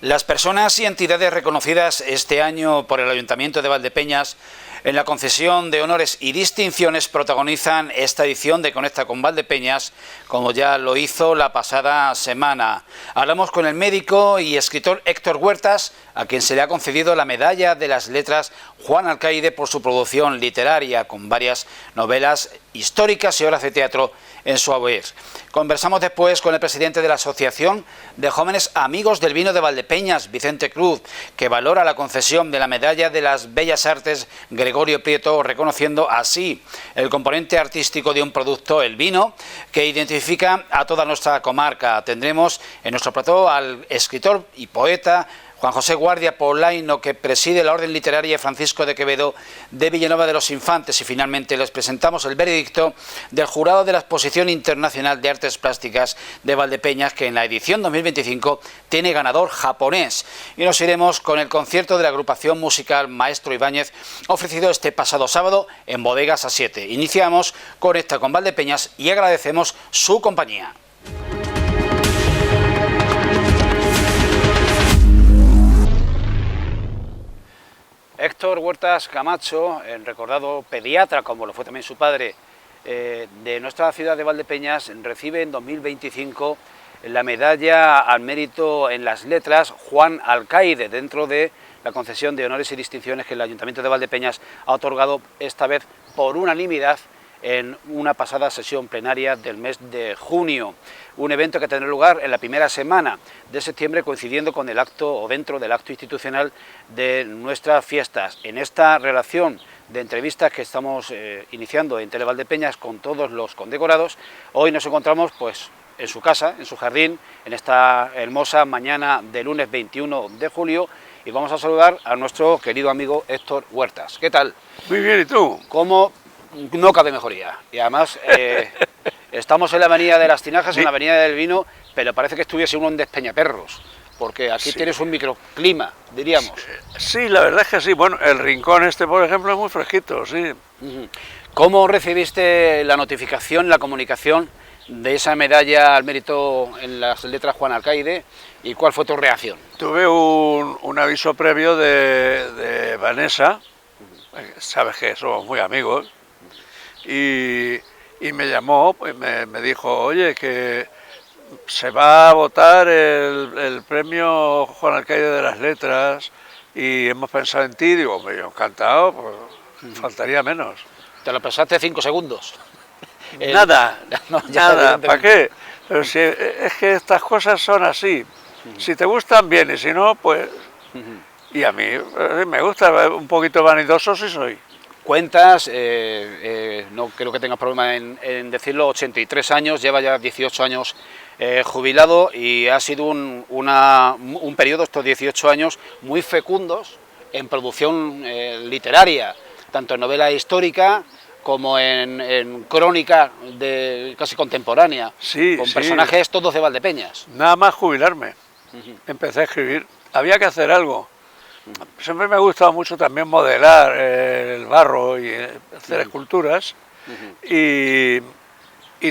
Las personas y entidades reconocidas este año por el Ayuntamiento de Valdepeñas en la concesión de honores y distinciones protagonizan esta edición de Conecta con Valdepeñas, como ya lo hizo la pasada semana. Hablamos con el médico y escritor Héctor Huertas, a quien se le ha concedido la Medalla de las Letras Juan Alcaide por su producción literaria, con varias novelas históricas y obras de teatro en su haber. Conversamos después con el presidente de la Asociación de Jóvenes Amigos del Vino de Valdepeñas, Vicente Cruz, que valora la concesión de la Medalla de las Bellas Artes Gregorio Prieto, reconociendo así el componente artístico de un producto, el vino, que identifica a toda nuestra comarca. Tendremos en nuestro plató al escritor y poeta Juan José Guardia Polaino, que preside la Orden Literaria Francisco de Quevedo de Villanueva de los Infantes, y finalmente les presentamos el veredicto del jurado de la Exposición Internacional de Artes Plásticas de Valdepeñas, que en la edición 2025 tiene ganador japonés. Y nos iremos con el concierto de la agrupación musical Maestro Ibáñez, ofrecido este pasado sábado en Bodegas A7. Iniciamos Conecta con Valdepeñas y agradecemos su compañía. Héctor Huertas Camacho, el recordado pediatra, como lo fue también su padre, de nuestra ciudad de Valdepeñas, recibe en 2025 la medalla al mérito en las letras Juan Alcaide, dentro de la concesión de honores y distinciones que el Ayuntamiento de Valdepeñas ha otorgado esta vez por unanimidad en una pasada sesión plenaria del mes de junio. Un evento que tendrá lugar en la primera semana de septiembre, coincidiendo con el acto o dentro del acto institucional de nuestras fiestas. En esta relación de entrevistas que estamos iniciando en Televaldepeñas con todos los condecorados, hoy nos encontramos pues en su casa, en su jardín, en esta hermosa mañana de lunes 21 de julio, y vamos a saludar a nuestro querido amigo Héctor Huertas. ¿Qué tal? Muy bien, ¿y tú? ¿Cómo? No cabe mejoría. Y además estamos en la avenida de las Tinajas, sí, en la avenida del Vino, pero parece que estuviese uno en Despeñaperros, porque aquí sí tienes un microclima, diríamos. Sí, la verdad es que sí. Bueno, el rincón este, por ejemplo, es muy fresquito, sí. ¿Cómo recibiste la notificación, la comunicación de esa medalla al mérito en las letras Juan Alcaide, y cuál fue tu reacción? Tuve un aviso previo de Vanessa, sabes que somos muy amigos, y me llamó, pues me dijo, oye, que se va a votar el premio Juan Alcaide de las Letras y hemos pensado en ti. Digo, me yo encantado, pues faltaría menos. ¿Te lo pensaste 5 segundos? Nada, nada, ¿para qué? Pero si es que estas cosas son así, si te gustan bien y si no, pues... Y a mí me gusta, un poquito vanidoso sí soy. Cuentas, no creo que tengas problema en decirlo, 83 años, lleva ya 18 años jubilado, y ha sido un periodo, estos 18 años, muy fecundos en producción literaria, tanto en novela histórica como en crónica casi contemporánea, sí, con personajes todos de Valdepeñas. Nada más jubilarme, empecé a escribir, había que hacer algo. Siempre me ha gustado mucho también modelar el barro y hacer esculturas, y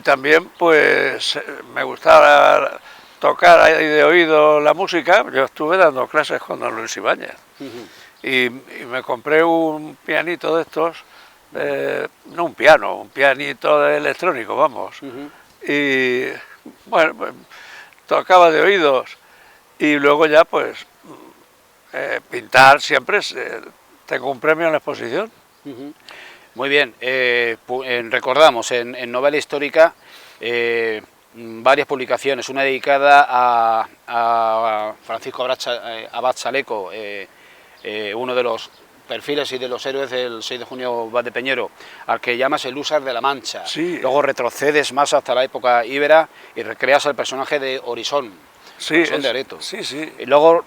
también pues me gustaba tocar ahí de oído la música. Yo estuve dando clases con don Luis Ibáñez, y me compré un pianito de estos, no un piano, un pianito electrónico, vamos, y bueno, pues, tocaba de oídos, y luego ya pues... pintar siempre, tengo un premio en la exposición. Muy bien, recordamos en novela histórica varias publicaciones, una dedicada a Francisco Abad Chaleco, uno de los perfiles y de los héroes del 6 de junio valdepeñero, al que llamas el Húsar de la Mancha. Sí. Luego retrocedes más hasta la época íbera y recreas el personaje de Orisón. Sí, de Areto. Sí, sí. Y luego,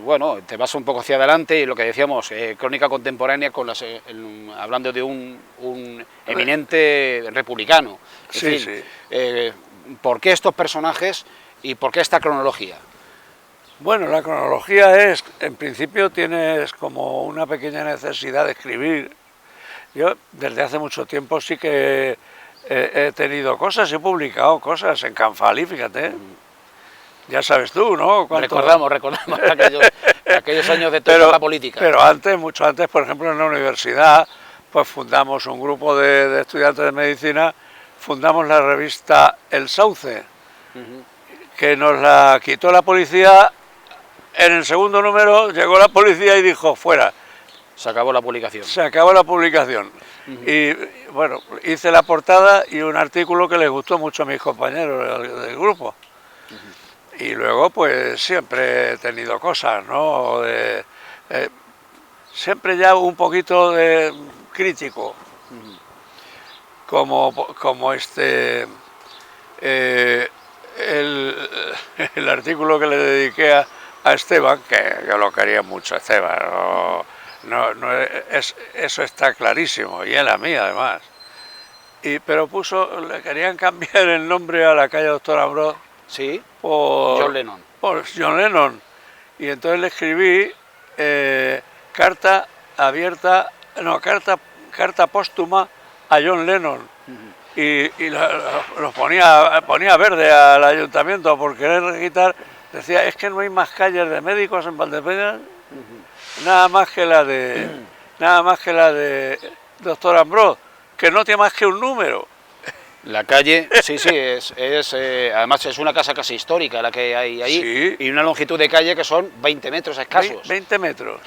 bueno, te vas un poco hacia adelante y lo que decíamos, crónica contemporánea, con hablando de un eminente republicano. En fin, sí. ¿Por qué estos personajes y por qué esta cronología? Bueno, la cronología es, en principio tienes como una pequeña necesidad de escribir. Yo desde hace mucho tiempo sí que he tenido cosas, he publicado cosas en Canfali, fíjate. Ya sabes tú, ¿no? Recordamos aquellos años de toda la política. Pero antes, mucho antes, por ejemplo, en la universidad, pues fundamos un grupo de estudiantes de medicina, fundamos la revista El Sauce, que nos la quitó la policía. En el segundo número llegó la policía y dijo, fuera. Se acabó la publicación. Se acabó la publicación. Y bueno, hice la portada y un artículo que les gustó mucho a mis compañeros del grupo. Y luego, pues siempre he tenido cosas, ¿no? Siempre ya un poquito de crítico, como el artículo que le dediqué a Esteban, que yo lo quería mucho, Esteban, eso está clarísimo, y él a mí además. Pero le querían cambiar el nombre a la calle Doctor Ambrós. Sí, por John Lennon. Por John Lennon. Y entonces le escribí carta póstuma a John Lennon. Y los ponía verde al ayuntamiento por querer quitar. Decía, es que no hay más calles de médicos en Valdepeñas, nada más que la de Doctor Ambrós, que no tiene más que un número. La calle, sí, además es una casa casi histórica la que hay ahí, sí. Y una longitud de calle que son 20 metros escasos. 20 metros.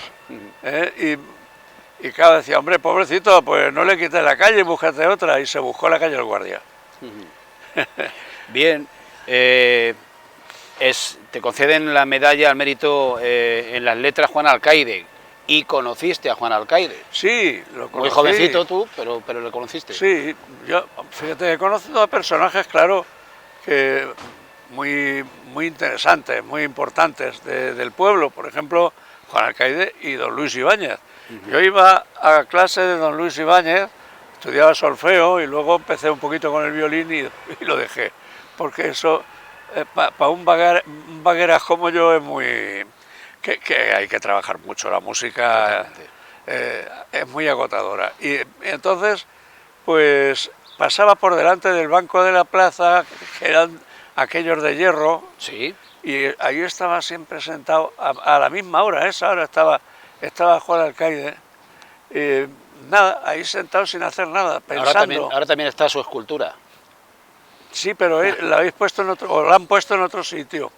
Y claro, decía, hombre, pobrecito, pues no le quites la calle y búscate otra. Y se buscó la calle del Guardia. Bien, te conceden la medalla al mérito en las letras Juan Alcaide. ¿Y conociste a Juan Alcaide? Sí, lo conocí. Muy jovencito tú, pero lo conociste. Sí, yo, fíjate, he conocido a personajes, claro, que muy interesantes, muy importantes del pueblo. Por ejemplo, Juan Alcaide y don Luis Ibáñez. Yo iba a clase de don Luis Ibáñez, estudiaba solfeo y luego empecé un poquito con el violín y lo dejé. Porque eso, para un vagueras como yo, es muy... que hay que trabajar mucho, la música es muy agotadora. Y entonces, pues pasaba por delante del banco de la plaza, que eran aquellos de hierro, sí. Y ahí estaba siempre sentado, a la misma hora, esa hora estaba Juan Alcaide, nada, ahí sentado sin hacer nada, pensando. Ahora también está su escultura. Sí, pero la habéis puesto en otro, o la han puesto en otro sitio.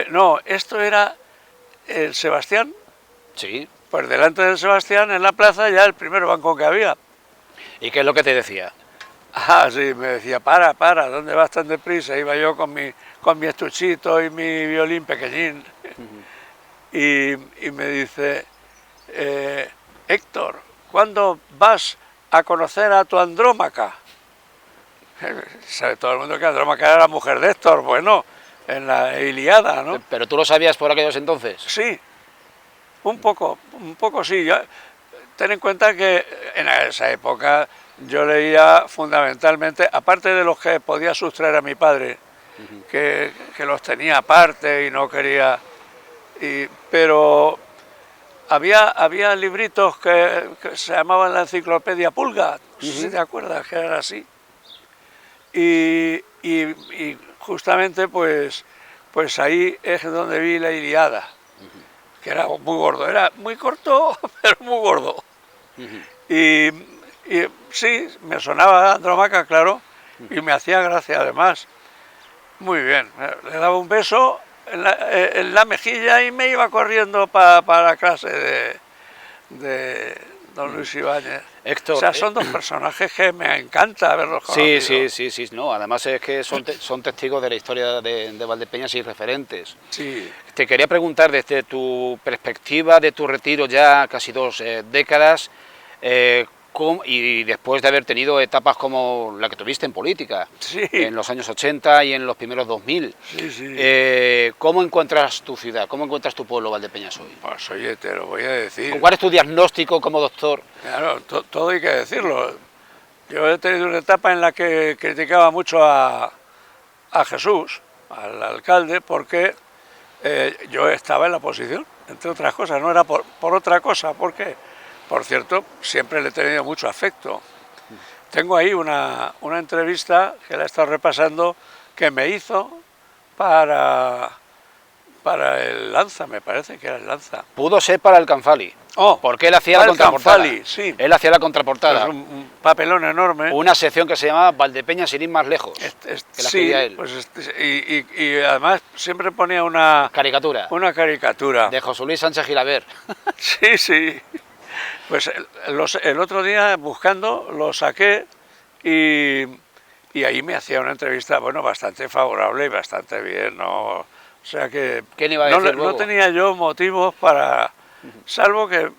No, esto era el Sebastián. Sí. Pues delante del Sebastián, en la plaza, ya el primer banco que había. ¿Y qué es lo que te decía? Ah, sí, me decía, para, ¿dónde vas tan deprisa? Iba yo con mi estuchito y mi violín pequeñín. Y me dice, Héctor, ¿cuándo vas a conocer a tu Andrómaca? Sabe todo el mundo que Andrómaca era la mujer de Héctor, bueno, en la Ilíada, ¿no? ¿Pero tú lo sabías por aquellos entonces? Sí, un poco sí. Ten en cuenta que en esa época yo leía fundamentalmente, aparte de los que podía sustraer a mi padre, que los tenía aparte y no quería... pero había libritos que se llamaban la Enciclopedia Pulga, no sé si te acuerdas, que eran así. Y justamente pues ahí es donde vi la Ilíada, que era muy gordo, era muy corto, pero muy gordo. Y sí, me sonaba Andrómaca, claro, y me hacía gracia además. Muy bien, le daba un beso en la mejilla y me iba corriendo para la clase de don Luis Ibáñez. Héctor, o sea, son dos personajes que me encanta verlos conocido. Sí, no, además es que son testigos de la historia de Valdepeñas y referentes. Sí. Te quería preguntar, desde tu perspectiva de tu retiro ya casi 2 décadas, y después de haber tenido etapas como la que tuviste en política, sí, en los años 80 y en los primeros 2000, ¿cómo encuentras tu ciudad, cómo encuentras tu pueblo Valdepeñas hoy? Pues oye, te lo voy a decir. ¿Cuál es tu diagnóstico como doctor? Claro, todo hay que decirlo. Yo he tenido una etapa en la que criticaba mucho a Jesús, al alcalde, porque yo estaba en la oposición, entre otras cosas, no era por otra cosa, porque, por cierto, siempre le he tenido mucho afecto. Tengo ahí una entrevista que la he estado repasando, que me hizo para el Lanza, me parece que era el Lanza. Pudo ser para el Canfali. Oh, Porque él hacía la para el contraportada. Canfali, sí. Él hacía la contraportada. Pues un papelón enorme. Una sección que se llamaba Valdepeñas sin ir más lejos. Que la Sí, escribía él. pues y además siempre ponía una Caricatura. caricatura. De José Luis Sánchez Gilabert. Sí, sí. Pues el otro día buscando lo saqué y ahí me hacía una entrevista, bueno, bastante favorable y bastante bien, ¿no? O sea que ¿Qué le iba a decir no luego? tenía yo motivos para, salvo que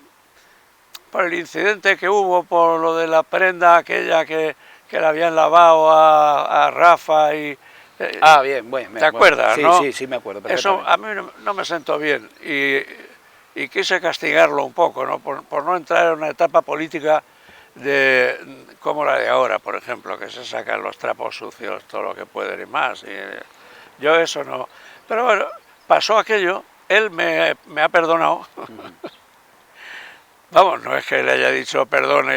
por el incidente que hubo, por lo de la prenda aquella que le habían lavado a Rafa y... Bien, bueno. ¿Te acuerdas, no? Sí, me acuerdo Eso perfectamente. a mí no me sentó bien y quise castigarlo un poco, ¿no? Por no entrar en una etapa política como la de ahora, por ejemplo, que se sacan los trapos sucios, todo lo que pueden y más. Y yo eso no... Pero bueno, pasó aquello, él me ha perdonado. Vamos, no es que le haya dicho perdón y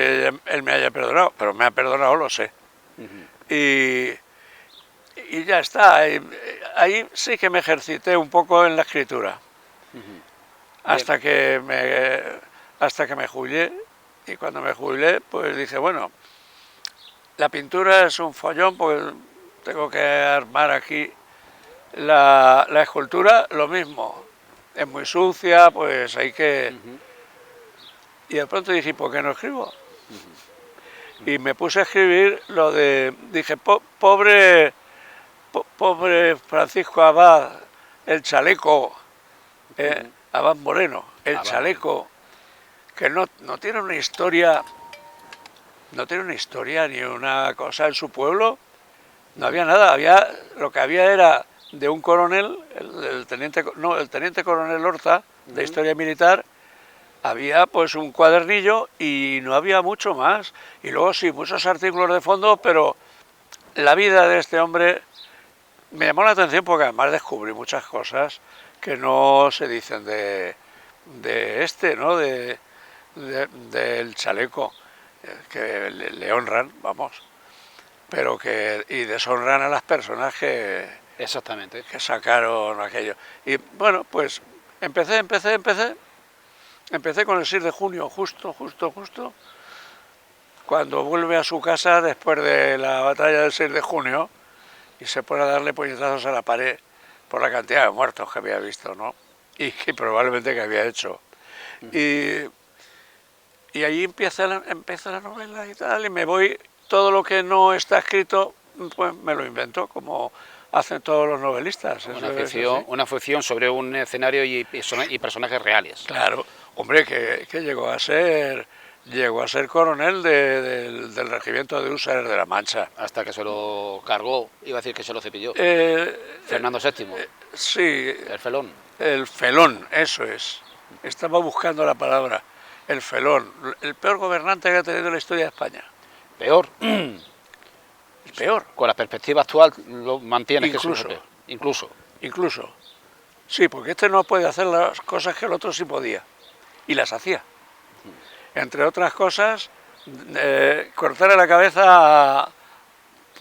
él me haya perdonado, pero me ha perdonado, lo sé. Y ya está, ahí sí que me ejercité un poco en la escritura. Hasta que me jubilé, y cuando me jubilé, pues dije, bueno, la pintura es un follón, porque tengo que armar aquí la escultura, lo mismo, es muy sucia, pues hay que... Y de pronto dije, ¿por qué no escribo? Y me puse a escribir dije, pobre Francisco Abad, el chaleco, Abad Moreno, el chaleco, que no tiene una historia, ni una cosa en su pueblo, no había nada, lo que había era de un coronel, el teniente coronel Horta, de historia militar, había pues un cuadernillo y no había mucho más, y luego sí, muchos artículos de fondo, pero la vida de este hombre me llamó la atención porque además descubrí muchas cosas que no se dicen de ¿no? Del chaleco, que le honran, vamos, pero y deshonran a las personas Exactamente. que sacaron aquello. Y bueno, pues empecé con el 6 de junio, justo, cuando vuelve a su casa después de la batalla del 6 de junio y se pone a darle puñetazos a la pared por la cantidad de muertos que había visto, ¿no? Y que probablemente que había hecho. Y ahí empieza la novela y tal, y me voy, todo lo que no está escrito, pues me lo invento, como hacen todos los novelistas. Una ficción sobre un escenario y personajes reales. Claro, hombre, que llegó a ser coronel del regimiento de húsares de la Mancha. Hasta que se lo cargó, iba a decir que se lo cepilló. Fernando VII. Sí. El felón. El felón, eso es. Estaba buscando la palabra. El felón, el peor gobernante que ha tenido la historia de España. Peor. El peor. Con la perspectiva actual lo mantiene. Incluso. Sí, porque este no puede hacer las cosas que el otro sí podía. Y las hacía. Entre otras cosas, cortarle la cabeza,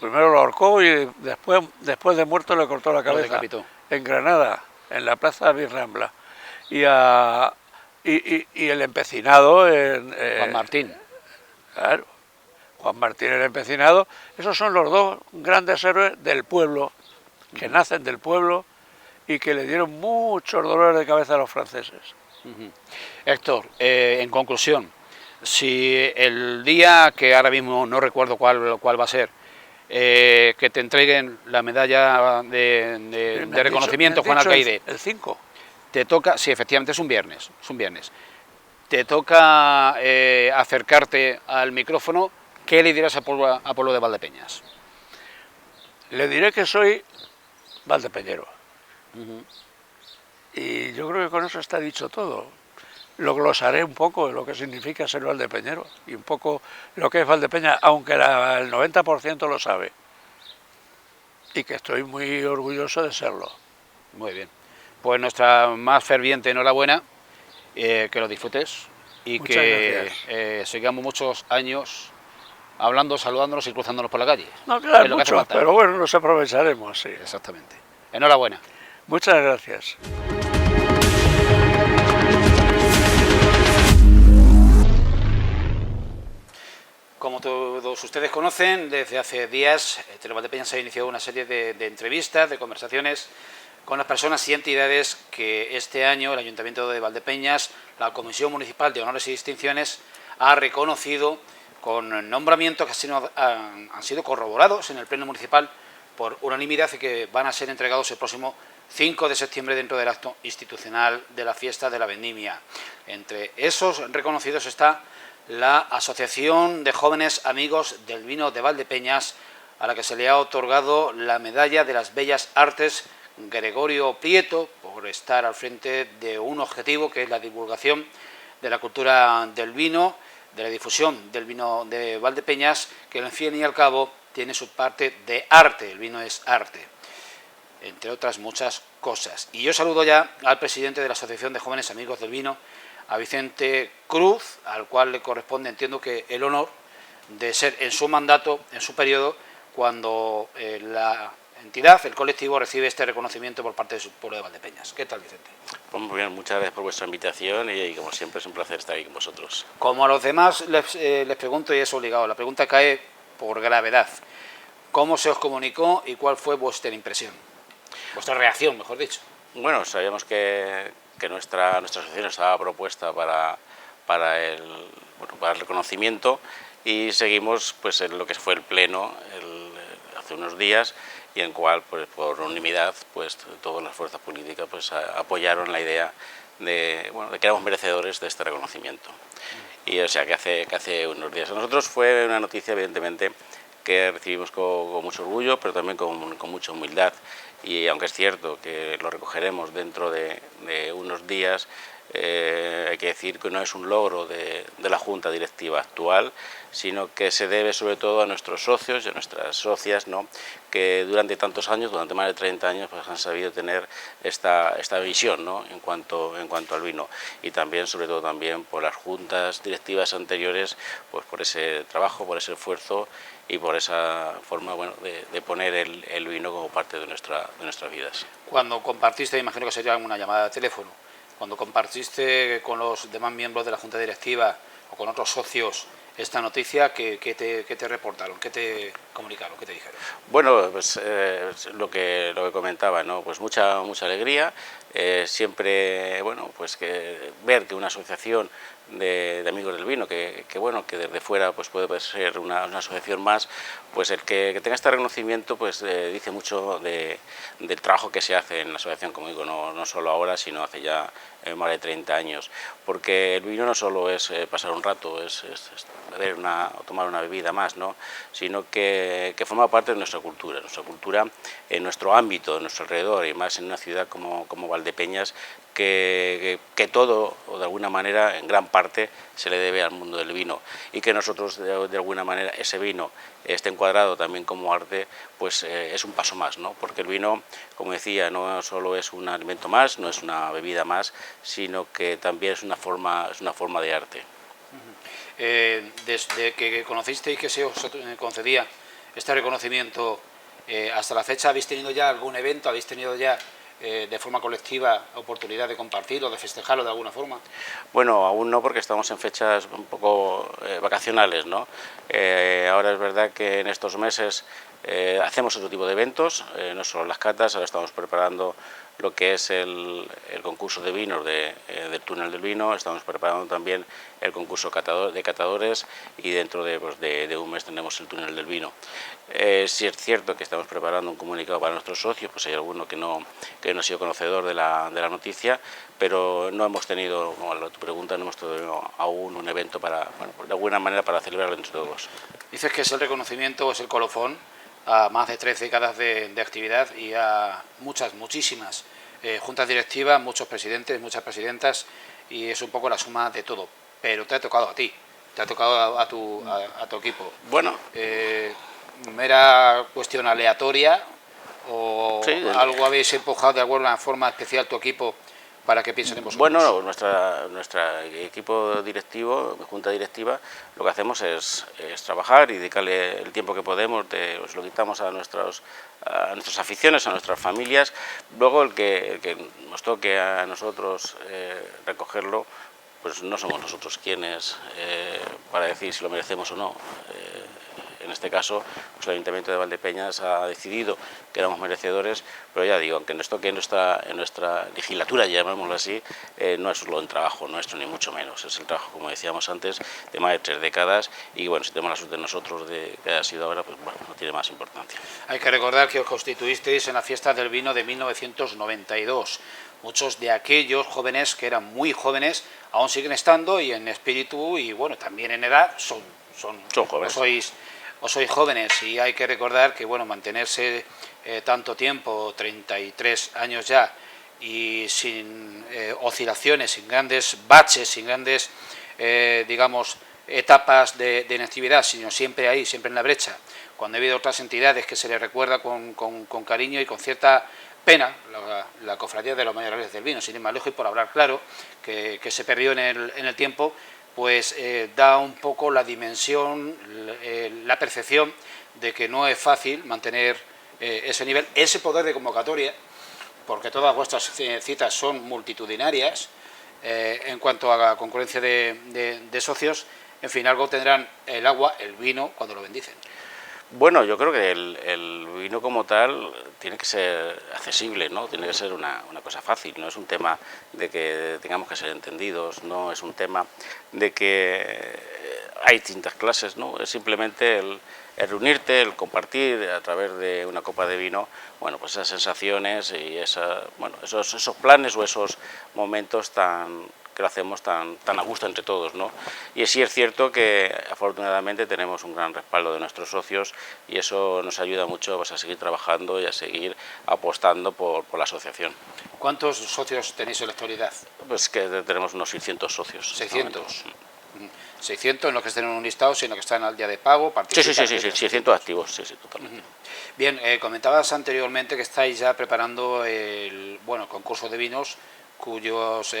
primero lo ahorcó y después de muerto le cortó la cabeza. Lo decapitó. En Granada, en la plaza Birrambla. Y el empecinado Juan Martín. Claro, Juan Martín el empecinado. Esos son los dos grandes héroes del pueblo, que nacen del pueblo y que le dieron muchos dolores de cabeza a los franceses. Héctor, en conclusión, si el día, que ahora mismo no recuerdo cuál va a ser, que te entreguen la medalla de reconocimiento, Juan Alcaide. El 5. Te toca, sí, efectivamente es un viernes, te toca acercarte al micrófono, ¿qué le dirás a Pueblo de Valdepeñas? Le diré que soy valdepeñero. Y yo creo que con eso está dicho todo. Lo glosaré un poco de lo que significa ser valdepeñero y un poco lo que es Valdepeñas, aunque el 90% lo sabe. Y que estoy muy orgulloso de serlo. Muy bien. Pues nuestra más ferviente enhorabuena, que lo disfrutes y muchas que sigamos muchos años hablando, saludándonos y cruzándonos por la calle. No, claro, muchos, pero bueno, nos aprovecharemos, sí. Exactamente. Enhorabuena. Muchas gracias. Como todos ustedes conocen, desde hace días Televaldepeñas ha iniciado una serie de entrevistas, de conversaciones con las personas y entidades que este año el Ayuntamiento de Valdepeñas, la Comisión Municipal de Honores y Distinciones, ha reconocido con nombramientos que han sido corroborados en el Pleno Municipal por unanimidad y que van a ser entregados el próximo 5 de septiembre dentro del acto institucional de la fiesta de la Vendimia. Entre esos reconocidos está la Asociación de Jóvenes Amigos del Vino de Valdepeñas, a la que se le ha otorgado la Medalla de las Bellas Artes Gregorio Prieto por estar al frente de un objetivo que es la divulgación de la cultura del vino, de la difusión del vino de Valdepeñas, que al fin y al cabo tiene su parte de arte, el vino es arte, entre otras muchas cosas. Y yo saludo ya al presidente de la Asociación de Jóvenes Amigos del Vino, a Vicente Cruz, al cual le corresponde, entiendo que el honor de ser en su mandato, en su periodo, cuando la entidad, el colectivo, recibe este reconocimiento por parte de su pueblo de Valdepeñas. ¿Qué tal, Vicente? Pues muy bien, muchas gracias por vuestra invitación y como siempre es un placer estar aquí con vosotros. Como a los demás les pregunto, y es obligado, la pregunta cae por gravedad. ¿Cómo se os comunicó y cuál fue vuestra impresión? Vuestra reacción, mejor dicho. Bueno, sabíamos que nuestra asociación estaba propuesta para el reconocimiento y seguimos pues en lo que fue el pleno hace unos días y en cual pues por unanimidad pues todas las fuerzas políticas pues apoyaron la idea de que éramos merecedores de este reconocimiento. Y o sea que hace unos días a nosotros fue una noticia evidentemente que recibimos con mucho orgullo, pero también con mucha humildad. Y aunque es cierto que lo recogeremos dentro de unos días, hay que decir que no es un logro de la Junta Directiva actual, sino que se debe sobre todo a nuestros socios y a nuestras socias, ¿no?, que durante tantos años, durante más de 30 años, pues han sabido tener esta visión, ¿no?, en cuanto al vino. Y también, sobre todo también por las juntas directivas anteriores, pues por ese trabajo, por ese esfuerzo y por esa forma de poner el vino como parte de nuestras vidas. Cuando compartiste, imagino que sería una llamada de teléfono, cuando compartiste con los demás miembros de la Junta Directiva o con otros socios esta noticia, ¿qué te reportaron? ¿Qué te comunicaron? ¿Qué te dijeron? Bueno, pues lo que comentaba, ¿no? Pues mucha alegría, siempre, bueno, pues que ver que una asociación de amigos del vino, que desde fuera pues puede ser una asociación más, pues el que tenga este reconocimiento pues dice mucho del trabajo que se hace en la asociación, como digo, no solo ahora, sino hace ya más de 30 años, porque el vino no solo es pasar un rato, es beber o tomar una bebida más, ¿no?, sino que forma parte de nuestra cultura en nuestro ámbito, en nuestro alrededor, y más en una ciudad como Valdepeñas, que todo, o de alguna manera, en gran parte, se le debe al mundo del vino, y que nosotros, de alguna manera, ese vino esté encuadrado también como arte, pues es un paso más, ¿no?, porque el vino, como decía, no solo es un alimento más, no es una bebida más, sino que también es una forma de arte. Desde que conocisteis que se os concedía este reconocimiento, hasta la fecha, ¿habéis tenido ya algún evento? ¿Habéis tenido ya de forma colectiva oportunidad de compartirlo, de festejarlo de alguna forma? Bueno, aún no, porque estamos en fechas un poco vacacionales, ¿no? Ahora es verdad que en estos meses hacemos otro tipo de eventos, no solo las catas, ahora estamos preparando lo que es el concurso de vinos del túnel del vino, estamos preparando también el concurso de catadores y dentro de un mes tenemos el túnel del vino. Sí es cierto que estamos preparando un comunicado para nuestros socios, pues hay alguno que no ha sido conocedor de la noticia, pero no hemos tenido, como a tu pregunta, no hemos tenido aún un evento de alguna manera para celebrarlo entre todos. Dices que es el reconocimiento, es el colofón a más de 3 décadas de actividad y a muchísimas juntas directivas, muchos presidentes, muchas presidentas, y es un poco la suma de todo. Pero te ha tocado a ti, te ha tocado a tu equipo. Bueno. ¿Mera cuestión aleatoria o sí, algo habéis empujado de alguna forma especial tu equipo para que piensen en vosotros? Bueno, nuestro equipo directivo, junta directiva, lo que hacemos es trabajar y dedicarle el tiempo que podemos, lo quitamos a nuestras aficiones, a nuestras familias. Luego el que nos toque a nosotros recogerlo, pues no somos nosotros quienes para decir si lo merecemos o no. En este caso, pues el Ayuntamiento de Valdepeñas ha decidido que éramos merecedores, pero ya digo, aunque nos toque en nuestra legislatura, llamémoslo así, no es solo un trabajo nuestro, ni mucho menos. Es el trabajo, como decíamos antes, de más de 3 décadas, y bueno, si tenemos la suerte nosotros de que haya sido ahora, pues bueno, no tiene más importancia. Hay que recordar que os constituisteis en la Fiesta del Vino de 1992. Muchos de aquellos jóvenes que eran muy jóvenes aún siguen estando, y en espíritu y bueno, también en edad son jóvenes. O sois jóvenes, y hay que recordar que bueno, mantenerse tanto tiempo, 33 años ya, y sin oscilaciones, sin grandes baches, sin grandes digamos etapas de inactividad, sino siempre ahí, siempre en la brecha, cuando ha habido otras entidades que se les recuerda con cariño y con cierta pena, la Cofradía de los Mayorales del Vino, sin ir más lejos y por hablar claro, que se perdió en el tiempo, pues da un poco la dimensión, la percepción de que no es fácil mantener ese nivel, ese poder de convocatoria, porque todas vuestras citas son multitudinarias en cuanto a la concurrencia de socios. En fin, algo tendrán el agua, el vino, cuando lo bendicen. Bueno, yo creo que el vino como tal tiene que ser accesible, ¿no? Tiene que ser una cosa fácil, no es un tema de que tengamos que ser entendidos, no es un tema de que hay distintas clases, ¿no? Es simplemente el reunirte, el compartir a través de una copa de vino, bueno, pues esas sensaciones y esos planes o esos momentos que lo hacemos tan a gusto entre todos, ¿no? Y sí es cierto que afortunadamente tenemos un gran respaldo de nuestros socios, y eso nos ayuda mucho, pues, a seguir trabajando y a seguir apostando por la asociación. ¿Cuántos socios tenéis en la actualidad? Pues que tenemos unos 600 socios. 600. 600 no que estén en un listado, sino que están al día de pago, participan. Sí, 600 activos, sí, totalmente. Bien, comentabas anteriormente que estáis ya preparando el concurso de vinos, cuyos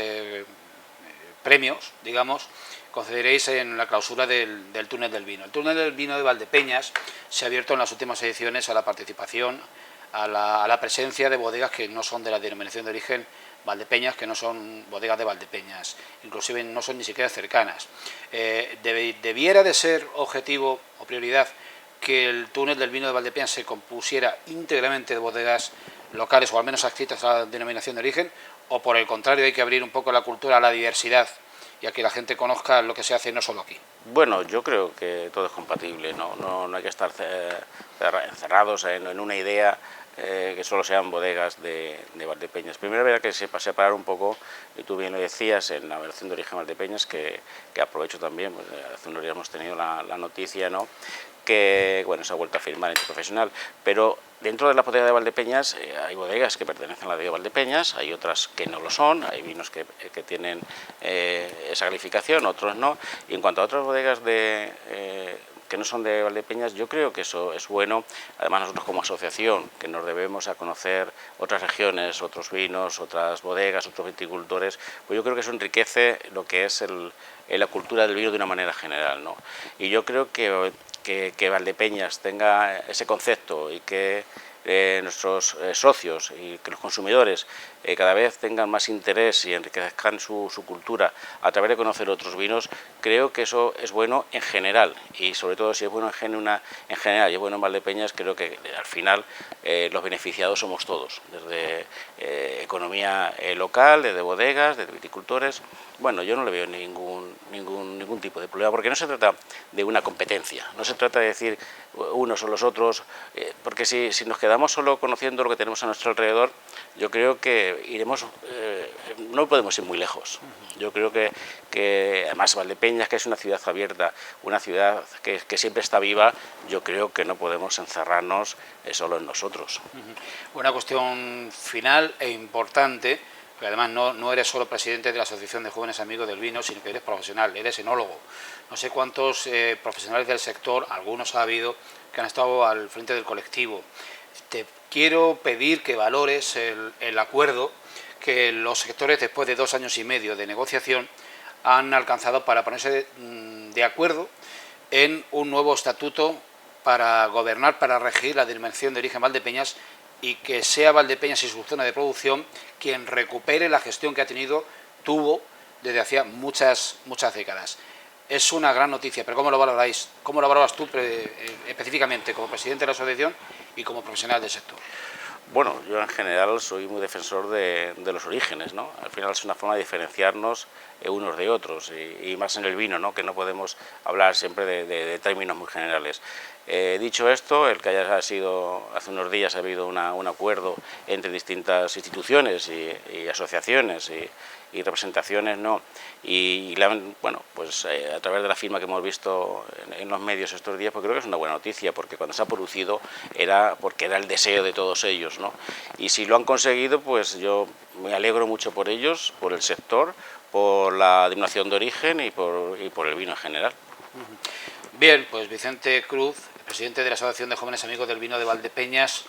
premios, digamos, concederéis en la clausura del túnel del vino. El túnel del vino de Valdepeñas se ha abierto en las últimas ediciones a la participación, a la presencia de bodegas que no son de la denominación de origen Valdepeñas, que no son bodegas de Valdepeñas, inclusive no son ni siquiera cercanas. ¿Debiera de ser objetivo o prioridad que el túnel del vino de Valdepeñas se compusiera íntegramente de bodegas locales, o al menos adscritas a la denominación de origen, o por el contrario hay que abrir un poco la cultura a la diversidad y a que la gente conozca lo que se hace no solo aquí? Bueno, yo creo que todo es compatible, no hay que estar encerrados en una idea que solo sean bodegas de Valdepeñas. Primero habría que separar un poco, y tú bien lo decías, en la versión de origen Valdepeñas, que aprovecho también, pues, hace unos días hemos tenido la noticia, ¿no?, que bueno, se ha vuelto a firmar interprofesional, pero dentro de la bodega de Valdepeñas hay bodegas que pertenecen a la de Valdepeñas, hay otras que no lo son, hay vinos que tienen esa calificación, otros no, y en cuanto a otras bodegas que no son de Valdepeñas, yo creo que eso es bueno. Además, nosotros como asociación, que nos debemos a conocer otras regiones, otros vinos, otras bodegas, otros viticultores, pues yo creo que eso enriquece lo que es la cultura del vino de una manera general, ¿no? Y yo creo que Valdepeñas tenga ese concepto, y que nuestros socios y que los consumidores cada vez tengan más interés y enriquezcan su cultura a través de conocer otros vinos, creo que eso es bueno en general, y sobre todo si es bueno en general y es bueno en Valdepeñas, creo que al final los beneficiados somos todos, desde economía local, desde bodegas, desde viticultores. Bueno, yo no le veo ningún tipo de problema, porque no se trata de una competencia, no se trata de decir unos o los otros, porque si nos quedamos solo conociendo lo que tenemos a nuestro alrededor, yo creo que no podemos ir muy lejos. Yo creo que además Valdepeñas, que es una ciudad abierta, una ciudad que siempre está viva, yo creo que no podemos encerrarnos solo en nosotros. Una cuestión final e importante, que además no eres solo presidente de la Asociación de Jóvenes Amigos del Vino, sino que eres profesional, eres enólogo. No sé cuántos profesionales del sector, algunos ha habido, que han estado al frente del colectivo. Te quiero pedir que valores el acuerdo que los sectores, después de 2 años y medio de negociación, han alcanzado para ponerse de acuerdo en un nuevo estatuto para gobernar, para regir la Denominación de Origen Valdepeñas, y que sea Valdepeñas y su zona de producción quien recupere la gestión que tuvo desde hacía muchas décadas. Es una gran noticia, pero ¿cómo lo valoráis? ¿Cómo lo valoras tú específicamente como presidente de la asociación y como profesional del sector? Bueno, yo en general soy muy defensor de los orígenes, ¿no? Al final es una forma de diferenciarnos unos de otros, y más en el vino, ¿no? Que no podemos hablar siempre de términos muy generales. Dicho esto, el que haya sido, hace unos días ha habido un acuerdo entre distintas instituciones y asociaciones y representaciones, ¿no? Y bueno, pues a través de la firma que hemos visto en los medios estos días, pues creo que es una buena noticia, porque cuando se ha producido era porque era el deseo de todos ellos, ¿no? Y si lo han conseguido, pues yo me alegro mucho por ellos, por el sector, por la denominación de origen y por el vino en general. Bien, pues Vicente Cruz, presidente de la Asociación de Jóvenes Amigos del Vino de Valdepeñas,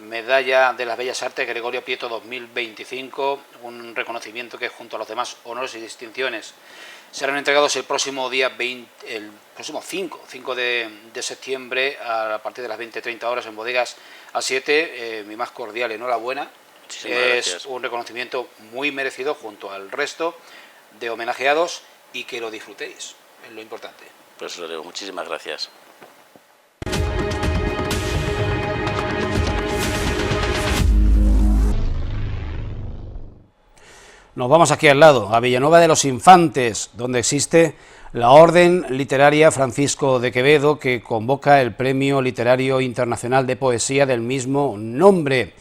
Medalla de las Bellas Artes Gregorio Prieto 2025, un reconocimiento que junto a los demás honores y distinciones serán entregados el próximo día 5 de septiembre a partir de las 20:30 horas en Bodegas A7. Mi más cordial enhorabuena. Es un reconocimiento muy merecido junto al resto de homenajeados, y que lo disfrutéis, es lo importante. Pues lo digo, muchísimas gracias. Nos vamos aquí al lado, a Villanueva de los Infantes, donde existe la Orden Literaria Francisco de Quevedo, que convoca el Premio Literario Internacional de Poesía del mismo nombre.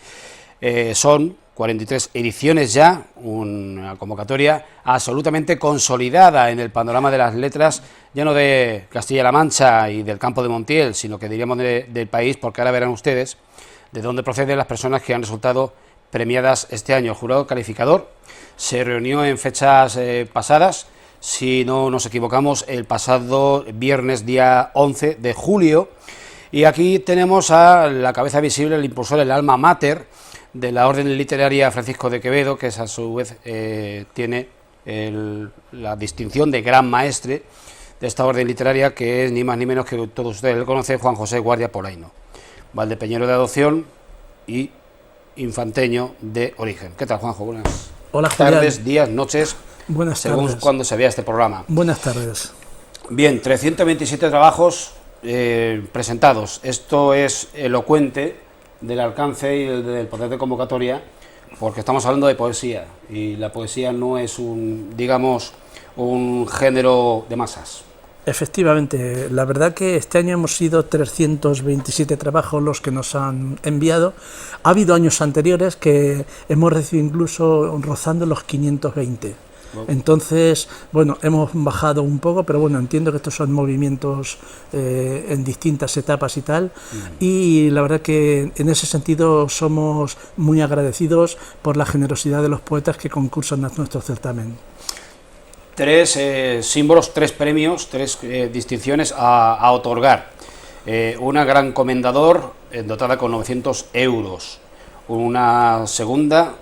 Son 43 ediciones ya, una convocatoria absolutamente consolidada en el panorama de las letras, ya no de Castilla-La Mancha y del campo de Montiel, sino que diríamos del país, porque ahora verán ustedes de dónde proceden las personas que han resultado premiadas este año. El jurado calificador se reunió en fechas pasadas, si no nos equivocamos, el pasado viernes día 11 de julio, y aquí tenemos a la cabeza visible, el impulsor, el alma mater de la Orden Literaria Francisco de Quevedo, que a su vez tiene la distinción de gran maestre de esta orden literaria, que es ni más ni menos que todos ustedes le conocen, Juan José Guardia Polaino, valdepeñero de adopción y infanteño de origen. ¿Qué tal, Juanjo? Buenas tardes, días, noches, buenas según tardes. cuando se vea este programa. Buenas tardes. Bien, 327 trabajos presentados. Esto es elocuente del alcance y del poder de convocatoria, porque estamos hablando de poesía, y la poesía no es un género de masas. Efectivamente, la verdad que este año hemos sido 327 trabajos los que nos han enviado. Ha habido años anteriores que hemos recibido incluso rozando los 520. Entonces, bueno, hemos bajado un poco, pero bueno, entiendo que estos son movimientos en distintas etapas y tal, y la verdad que en ese sentido somos muy agradecidos por la generosidad de los poetas que concursan a nuestro certamen. 3 símbolos, 3 premios, 3 distinciones a otorgar. Una gran comendador dotada con 900 euros. Una segunda,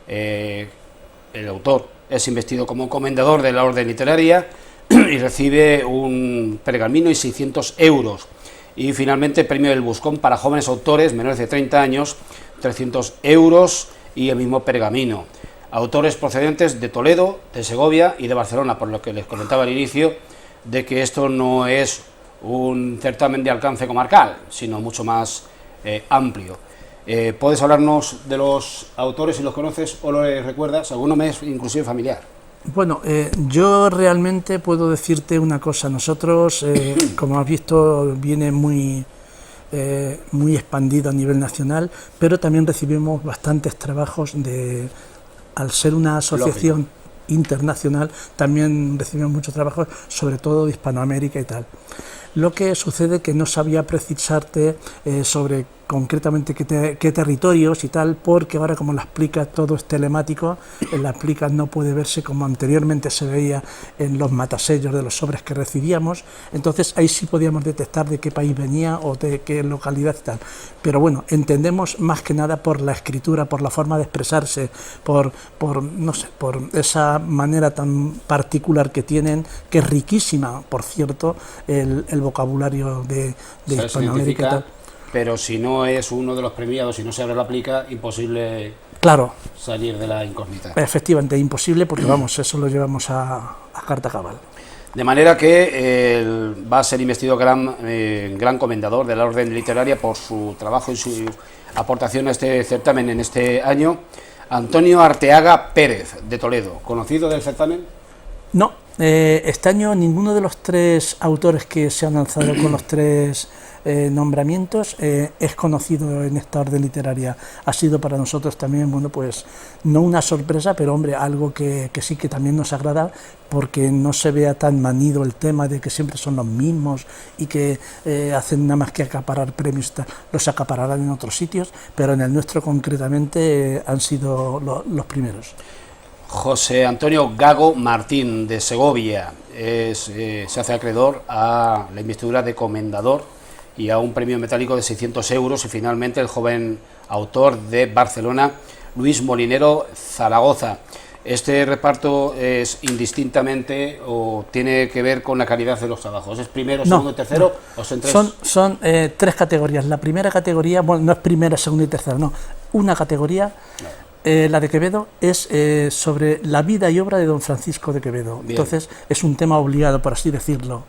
el autor es investido como comendador de la Orden Literaria y recibe un pergamino y 600 euros. Y finalmente, premio del Buscón para jóvenes autores menores de 30 años, 300 euros y el mismo pergamino. Autores procedentes de Toledo, de Segovia y de Barcelona, por lo que les comentaba al inicio, de que esto no es un certamen de alcance comarcal, sino mucho más amplio. ¿Puedes hablarnos de los autores, si los conoces o los recuerdas? Alguno me es inclusive familiar. Bueno, yo realmente puedo decirte una cosa. Nosotros, como has visto, viene muy expandido a nivel nacional, pero también recibimos bastantes trabajos al ser una asociación internacional, también recibimos muchos trabajos, sobre todo de Hispanoamérica y tal. Lo que sucede que no sabía precisarte sobre concretamente qué territorios y tal, porque ahora como las plicas todo es telemático, en las plicas no puede verse como anteriormente se veía en los matasellos de los sobres que recibíamos, entonces ahí sí podíamos detectar de qué país venía o de qué localidad y tal. Pero bueno, entendemos más que nada por la escritura, por la forma de expresarse, por no sé, por esa manera tan particular que tienen, que es riquísima, por cierto, el vocabulario de Hispanoamérica y tal. Pero si no es uno de los premiados, si no se abre la plica, imposible, claro, salir de la incógnita. Efectivamente, imposible, porque vamos, eso lo llevamos a carta cabal. De manera que va a ser investido gran comendador de la Orden Literaria por su trabajo y su aportación a este certamen en este año, Antonio Arteaga Pérez, de Toledo. ¿Conocido del certamen? No, este año ninguno de los 3 autores que se han lanzado con los 3 nombramientos es conocido en esta orden literaria. Ha sido para nosotros también, bueno, pues no una sorpresa, pero hombre, algo que sí que también nos agrada, porque no se vea tan manido el tema de que siempre son los mismos y que hacen nada más que acaparar premios, los acapararán en otros sitios, pero en el nuestro concretamente han sido los primeros. José Antonio Gago Martín, de Segovia, se hace acreedor a la investidura de comendador y a un premio metálico de 600 euros, y finalmente el joven autor de Barcelona, Luis Molinero Zaragoza. ¿Este reparto es indistintamente o tiene que ver con la calidad de los trabajos? ¿Es primero, segundo y tercero? No. ¿O son 3? Son 3 categorías. La primera categoría, bueno, no es primera, segunda y tercera, no. Una categoría, la de Quevedo, es sobre la vida y obra de don Francisco de Quevedo. Bien. Entonces es un tema obligado, por así decirlo.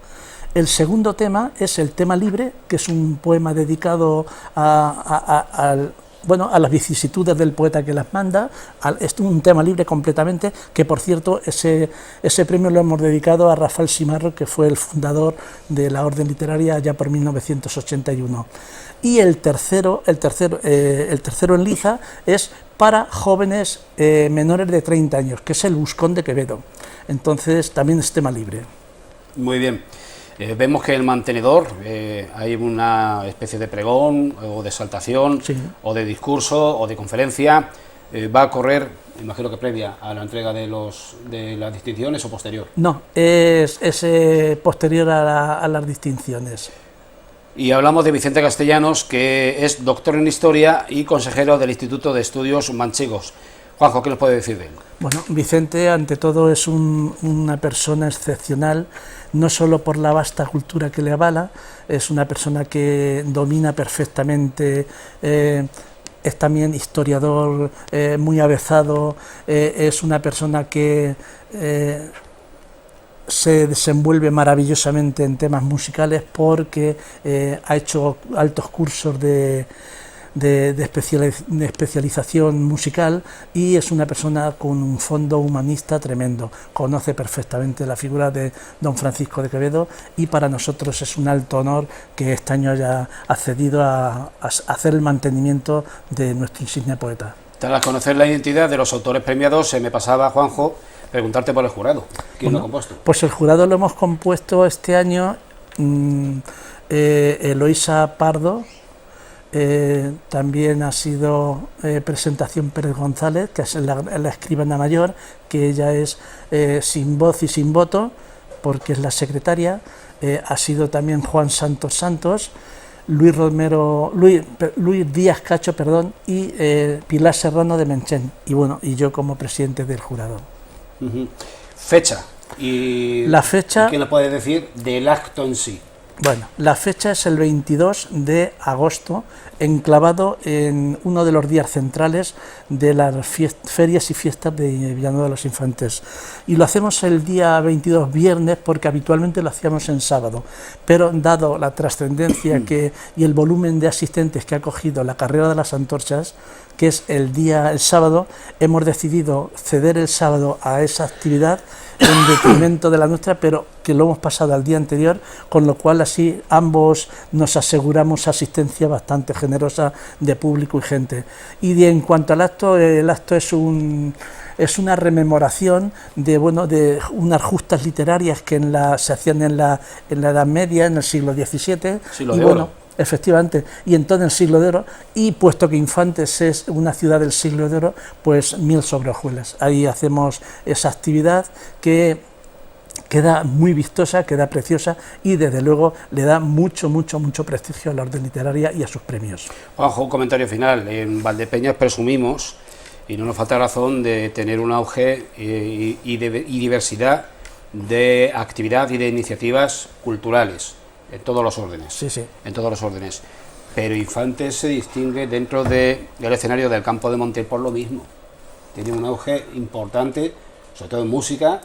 El segundo tema es el tema libre, que es un poema dedicado a las vicisitudes del poeta que las manda. Es un tema libre completamente, que por cierto ese premio lo hemos dedicado a Rafael Simarro, que fue el fundador de la Orden Literaria ya por 1981. Y el tercero en liza es para jóvenes menores de 30 años, que es el Buscón de Quevedo. Entonces también es tema libre. Muy bien. Vemos que el mantenedor, hay una especie de pregón o de exaltación, sí, o de discurso o de conferencia, va a correr, imagino que previa a la entrega de las distinciones o posterior. No, es posterior a las distinciones. Y hablamos de Vicente Castellanos, que es doctor en Historia y consejero del Instituto de Estudios Manchegos. Juanjo, ¿qué nos puede decir de él? Bueno, Vicente, ante todo, es una persona excepcional, no solo por la vasta cultura que le avala, es una persona que domina perfectamente, es también historiador muy avezado, es una persona que se desenvuelve maravillosamente en temas musicales, porque ha hecho altos cursos de especialización musical, y es una persona con un fondo humanista tremendo. Conoce perfectamente la figura de don Francisco de Quevedo, y para nosotros es un alto honor que este año haya accedido a hacer el mantenimiento de nuestro insigne poeta. Tras conocer la identidad de los autores premiados, se me pasaba, Juanjo, preguntarte por el jurado. ¿Quién lo ha compuesto? Pues el jurado lo hemos compuesto este año Eloísa Pardo. También ha sido Presentación Pérez González, que es la escribana mayor, que ella es sin voz y sin voto, porque es la secretaria. Ha sido también Juan Santos, Luis Díaz Cacho, y Pilar Serrano de Menchén, y yo como presidente del jurado. Fecha. Y la fecha, ¿qué nos puede decir del acto en sí? Bueno, la fecha es el 22 de agosto, enclavado en uno de los días centrales de las ferias y fiestas de Villanueva de los Infantes. Y lo hacemos el día 22, viernes, porque habitualmente lo hacíamos en sábado. Pero dado la trascendencia y el volumen de asistentes que ha cogido la carrera de las antorchas, que es el sábado, hemos decidido ceder el sábado a esa actividad en detrimento de la nuestra, pero que lo hemos pasado al día anterior, con lo cual así ambos nos aseguramos asistencia bastante generosa de público y gente. Y en cuanto al acto, el acto es una rememoración de unas justas literarias que se hacían en la Edad Media, en el siglo XVII, Efectivamente, y en todo el siglo de oro, y puesto que Infantes es una ciudad del siglo de oro, pues miel sobre hojuelas. Ahí hacemos esa actividad que queda muy vistosa, queda preciosa y desde luego le da mucho prestigio a la orden literaria y a sus premios. Ojo, un comentario final. En Valdepeñas presumimos, y no nos falta razón, de tener un auge y diversidad de actividad y de iniciativas culturales en todos los órdenes. Sí, sí. En todos los órdenes. Pero Infantes se distingue dentro del escenario del Campo de Montiel por lo mismo. Tiene un auge importante, sobre todo en música,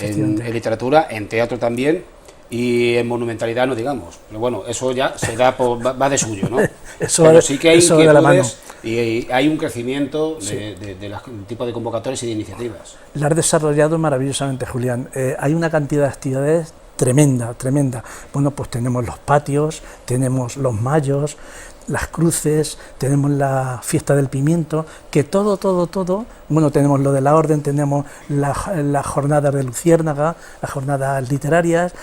en literatura, en teatro también, y en monumentalidad no digamos. Pero bueno, eso ya se da va de suyo, ¿no? Pero sí que hay inquietudes y hay un crecimiento de los tipos de convocatorias y de iniciativas. La has desarrollado maravillosamente, Julián. Hay una cantidad de actividades tremenda. Bueno, pues tenemos los patios, tenemos los mayos, las cruces, tenemos la fiesta del pimiento, que todo, bueno, tenemos lo de la orden, tenemos la jornada de Luciérnaga, las jornadas literarias,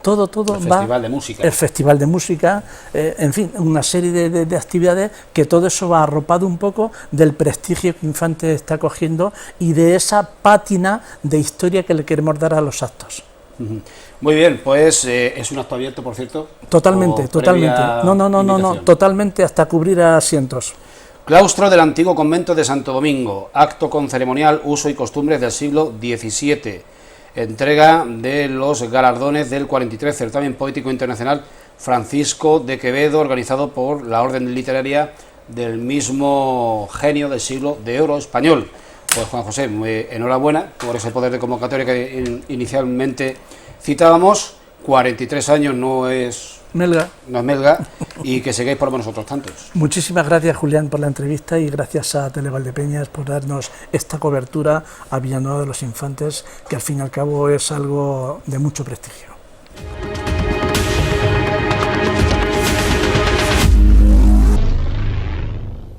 todo el va, festival de música. El festival de música, en fin, una serie de actividades que todo eso va arropado un poco del prestigio que Infantes está cogiendo y de esa pátina de historia que le queremos dar a los actos. Muy bien, pues es un acto abierto, por cierto. Totalmente. No, totalmente, hasta cubrir asientos. Claustro del antiguo convento de Santo Domingo, acto con ceremonial, uso y costumbres del siglo XVII, entrega de los galardones del 43 Certamen Poético Internacional Francisco de Quevedo, organizado por la Orden Literaria del mismo genio del siglo de oro español. Pues Juan José, enhorabuena por ese poder de convocatoria que inicialmente citábamos. 43 años no es melga, y que sigáis por lo menos otros tantos. Muchísimas gracias, Julián, por la entrevista, y gracias a Televaldepeñas por darnos esta cobertura a Villanueva de los Infantes, que al fin y al cabo es algo de mucho prestigio.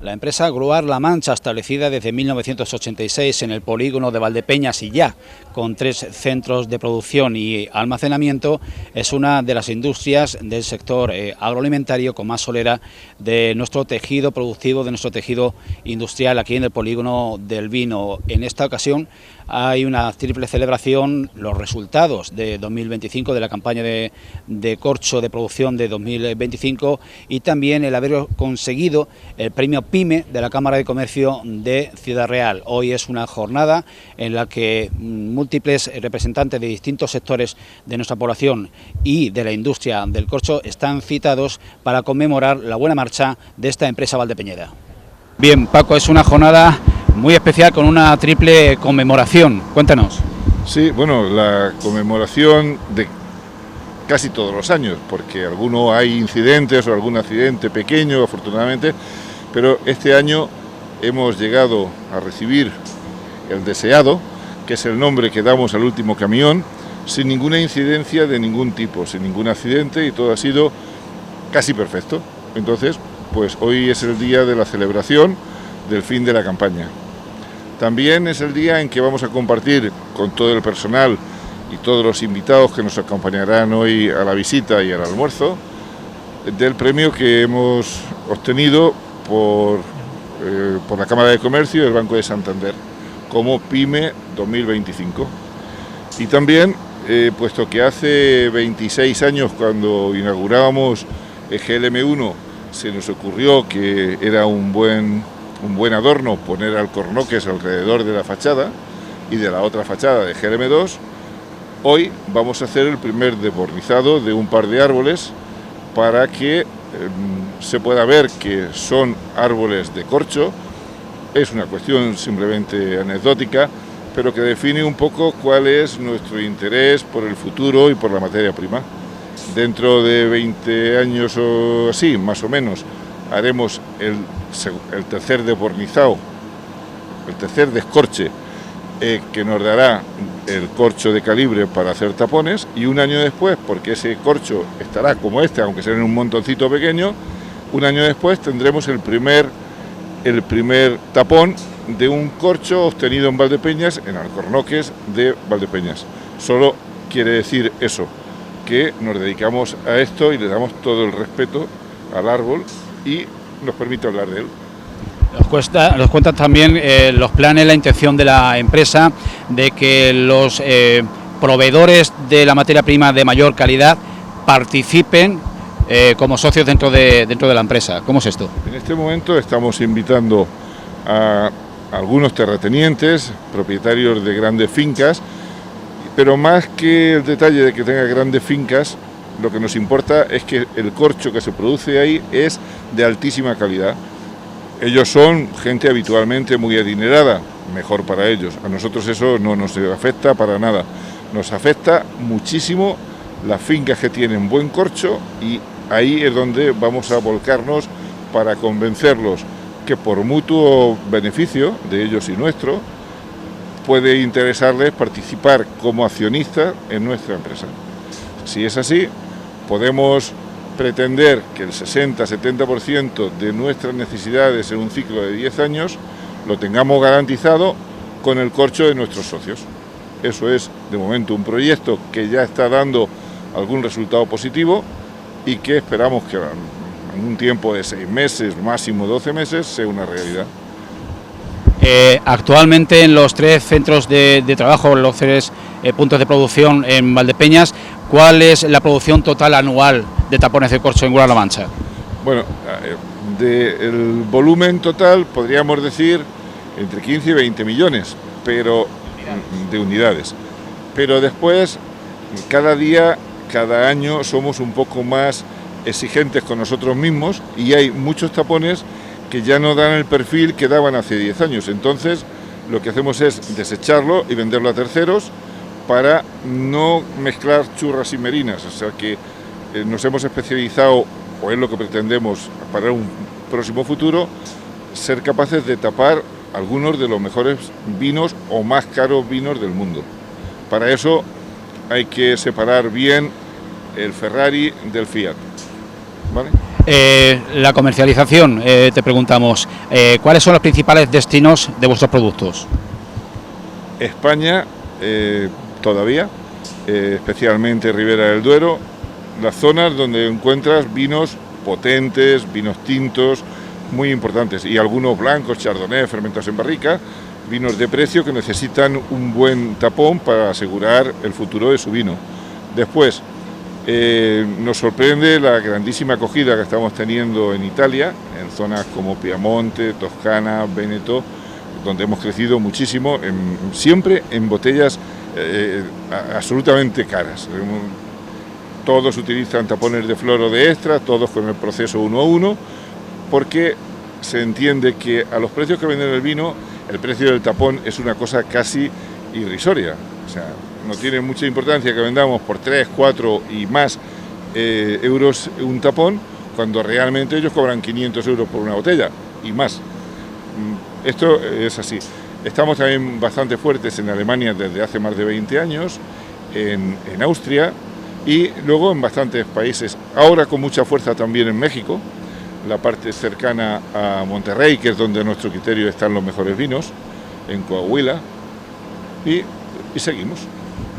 La empresa Gruar La Mancha, establecida desde 1986 en el polígono de Valdepeñas y ya con 3 centros de producción y almacenamiento, es una de las industrias del sector agroalimentario con más solera de nuestro tejido productivo, de nuestro tejido industrial aquí en el polígono del vino. En esta ocasión hay una triple celebración, los resultados de 2025, de la campaña de corcho de producción de 2025, y también el haber conseguido el premio PYME de la Cámara de Comercio de Ciudad Real. Hoy es una jornada en la que múltiples representantes de distintos sectores de nuestra población y de la industria del corcho están citados para conmemorar la buena marcha de esta empresa valdepeñera. Bien, Paco, es una jornada muy especial con una triple conmemoración. Cuéntanos. Sí, bueno, la conmemoración de casi todos los años, porque algunos hay incidentes o algún accidente pequeño, afortunadamente, pero este año hemos llegado a recibir el deseado, que es el nombre que damos al último camión, sin ninguna incidencia de ningún tipo, sin ningún accidente, y todo ha sido casi perfecto. Entonces, pues hoy es el día de la celebración del fin de la campaña. También es el día en que vamos a compartir con todo el personal y todos los invitados que nos acompañarán hoy a la visita y al almuerzo del premio que hemos obtenido por la Cámara de Comercio y el Banco de Santander como PYME 2025. Y también, puesto que hace 26 años, cuando inaugurábamos el GLM1, se nos ocurrió que era un buen adorno poner alcornoques alrededor de la fachada y de la otra fachada de GLM2, hoy vamos a hacer el primer desbornizado de un par de árboles para que se pueda ver que son árboles de corcho. Es una cuestión simplemente anecdótica, pero que define un poco cuál es nuestro interés por el futuro y por la materia prima. Dentro de 20 años o así, más o menos, haremos el tercer desbornizado, el tercer descorche, que nos dará el corcho de calibre para hacer tapones, y un año después, porque ese corcho estará como este, aunque sea en un montoncito pequeño, un año después tendremos el primer tapón de un corcho obtenido en Valdepeñas, en alcornoques de Valdepeñas. Solo quiere decir eso, que nos dedicamos a esto y le damos todo el respeto al árbol y nos permite hablar de él. Nos cuentan también los planes, la intención de la empresa de que los proveedores de la materia prima de mayor calidad participen como socios dentro de la empresa. ¿Cómo es esto? En este momento estamos invitando a algunos terratenientes, propietarios de grandes fincas, pero más que el detalle de que tenga grandes fincas, lo que nos importa es que el corcho que se produce ahí es de altísima calidad. Ellos son gente habitualmente muy adinerada, mejor para ellos. A nosotros eso no nos afecta para nada. Nos afecta muchísimo las fincas que tienen buen corcho y ahí es donde vamos a volcarnos para convencerlos que por mutuo beneficio de ellos y nuestro puede interesarles participar como accionistas en nuestra empresa. Si es así, podemos pretender que el 60-70% de nuestras necesidades en un ciclo de 10 años lo tengamos garantizado con el corcho de nuestros socios. Eso es, de momento, un proyecto que ya está dando algún resultado positivo y que esperamos que en un tiempo de 6 meses, máximo 12 meses, sea una realidad. Actualmente en los 3 centros de trabajo, los 3 puntos de producción en Valdepeñas, ¿cuál es la producción total anual de tapones de corcho en Guadalajara-La Mancha? Bueno, del volumen total podríamos decir entre 15 y 20 millones pero de unidades. Pero después, cada día, cada año somos un poco más exigentes con nosotros mismos y hay muchos tapones que ya no dan el perfil que daban hace 10 años. Entonces, lo que hacemos es desecharlo y venderlo a terceros para no mezclar churras y merinas. O sea que nos hemos especializado, o es lo que pretendemos para un próximo futuro, ser capaces de tapar algunos de los mejores vinos o más caros vinos del mundo. Para eso hay que separar bien el Ferrari del Fiat, ¿vale? La comercialización, te preguntamos, ¿cuáles son los principales destinos de vuestros productos? España, todavía, especialmente Ribera del Duero, las zonas donde encuentras vinos potentes, vinos tintos, muy importantes, y algunos blancos, chardonnay, fermentados en barrica, vinos de precio que necesitan un buen tapón para asegurar el futuro de su vino. Después, nos sorprende la grandísima acogida que estamos teniendo en Italia, en zonas como Piamonte, Toscana, Véneto, donde hemos crecido muchísimo, siempre en botellas absolutamente caras. Todos utilizan tapones de flor o de extra, todos con el proceso 1 a 1, porque se entiende que a los precios que venden el vino, el precio del tapón es una cosa casi irrisoria. O sea, no tiene mucha importancia que vendamos por 3, 4 y más euros un tapón, cuando realmente ellos cobran 500 euros por una botella y más. Esto es así. Estamos también bastante fuertes en Alemania desde hace más de 20 años, en Austria y luego en bastantes países. Ahora con mucha fuerza también en México, la parte cercana a Monterrey, que es donde a nuestro criterio están los mejores vinos, en Coahuila, y seguimos.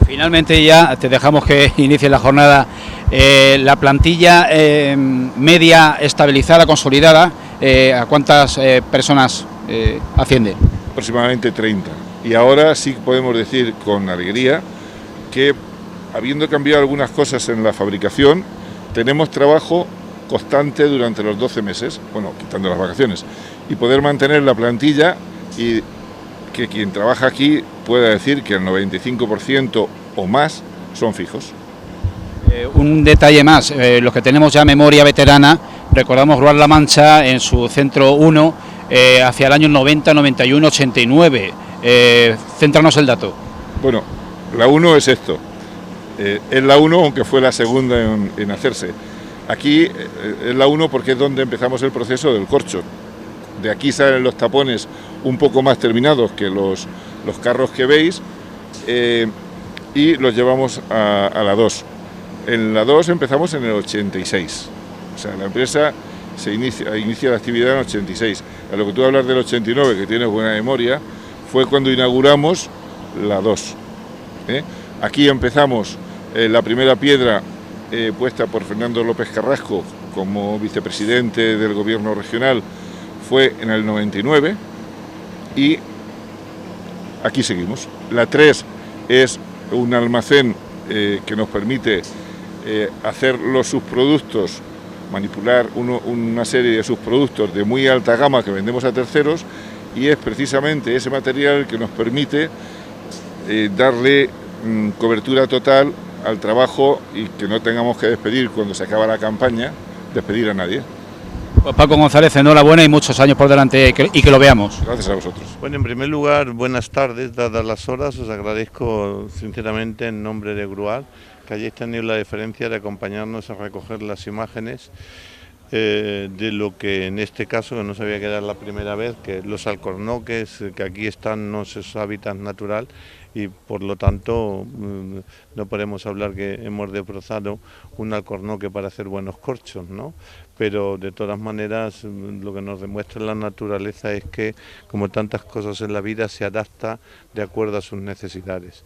Finalmente ya te dejamos que inicie la jornada. La plantilla media estabilizada, consolidada, ¿a cuántas personas asciende? Aproximadamente 30. Y ahora sí podemos decir con alegría que, habiendo cambiado algunas cosas en la fabricación, tenemos trabajo constante durante los 12 meses, bueno, quitando las vacaciones, y poder mantener la plantilla y que quien trabaja aquí pueda decir que el 95% o más son fijos. Un detalle más, los que tenemos ya memoria veterana, recordamos Guadalajara-La Mancha en su centro 1 hacia el año 90, 91, 89. Céntranos el dato. Bueno, la 1 es esto, es la 1 aunque fue la segunda en hacerse. Aquí es la 1 porque es donde empezamos el proceso del corcho. De aquí salen los tapones un poco más terminados que los carros que veis y los llevamos a la 2. En la 2 empezamos en el 86. O sea, la empresa inicia la actividad en el 86. A lo que tú hablas del 89, que tienes buena memoria, fue cuando inauguramos la 2. Aquí empezamos la primera piedra puesta por Fernando López Carrasco como vicepresidente del gobierno regional fue en el 99 y aquí seguimos. La 3 es un almacén que nos permite hacer los subproductos, manipular una serie de subproductos de muy alta gama que vendemos a terceros, y es precisamente ese material que nos permite darle cobertura total al trabajo y que no tengamos que despedir cuando se acaba la campaña, despedir a nadie. Pues Paco González, enhorabuena y muchos años por delante y que lo veamos. Gracias a vosotros. Bueno, en primer lugar, buenas tardes, dadas las horas, os agradezco sinceramente en nombre de Grual que hayáis tenido la deferencia de acompañarnos a recoger las imágenes de lo que en este caso, que no sabía que era la primera vez, que los alcornoques que aquí están no es su hábitat natural y por lo tanto no podemos hablar que hemos destrozado un alcornoque para hacer buenos corchos, ¿no? Pero de todas maneras lo que nos demuestra la naturaleza es que, como tantas cosas en la vida, se adapta de acuerdo a sus necesidades.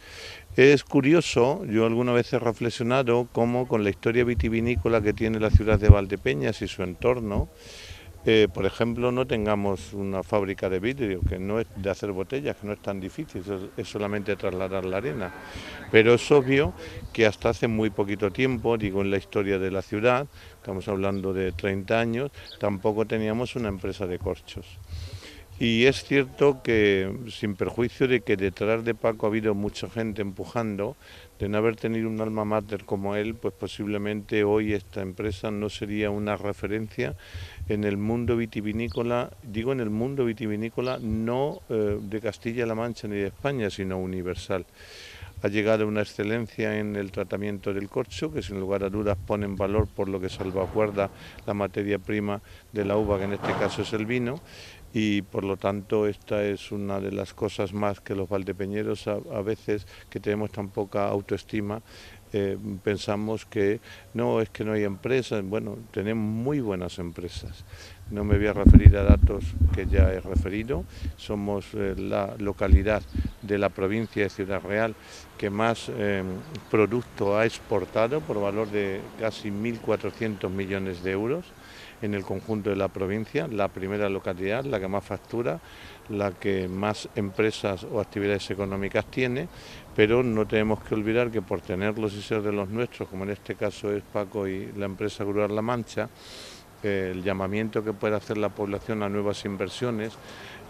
Es curioso, yo alguna vez he reflexionado cómo con la historia vitivinícola que tiene la ciudad de Valdepeñas y su entorno, por ejemplo, no tengamos una fábrica de vidrio, que no es de hacer botellas, que no es tan difícil, es solamente trasladar la arena. Pero es obvio que hasta hace muy poquito tiempo, digo en la historia de la ciudad, estamos hablando de 30 años, tampoco teníamos una empresa de corchos. Y es cierto que, sin perjuicio de que detrás de Paco ha habido mucha gente empujando, de no haber tenido un alma mater como él, pues posiblemente hoy esta empresa no sería una referencia en el mundo vitivinícola, digo en el mundo vitivinícola no de Castilla-La Mancha ni de España, sino universal. Ha llegado a una excelencia en el tratamiento del corcho, que sin lugar a dudas pone en valor por lo que salvaguarda la materia prima de la uva, que en este caso es el vino, y por lo tanto esta es una de las cosas más que los valdepeñeros a veces, que tenemos tan poca autoestima, pensamos que no hay empresas. Bueno, tenemos muy buenas empresas. No me voy a referir a datos que ya he referido. Somos la localidad de la provincia de Ciudad Real que más producto ha exportado por valor de casi 1.400 millones de euros en el conjunto de la provincia, la primera localidad, la que más factura, la que más empresas o actividades económicas tiene, pero no tenemos que olvidar que por tenerlos y ser de los nuestros, como en este caso es Paco y la empresa Grual La Mancha, el llamamiento que puede hacer la población a nuevas inversiones,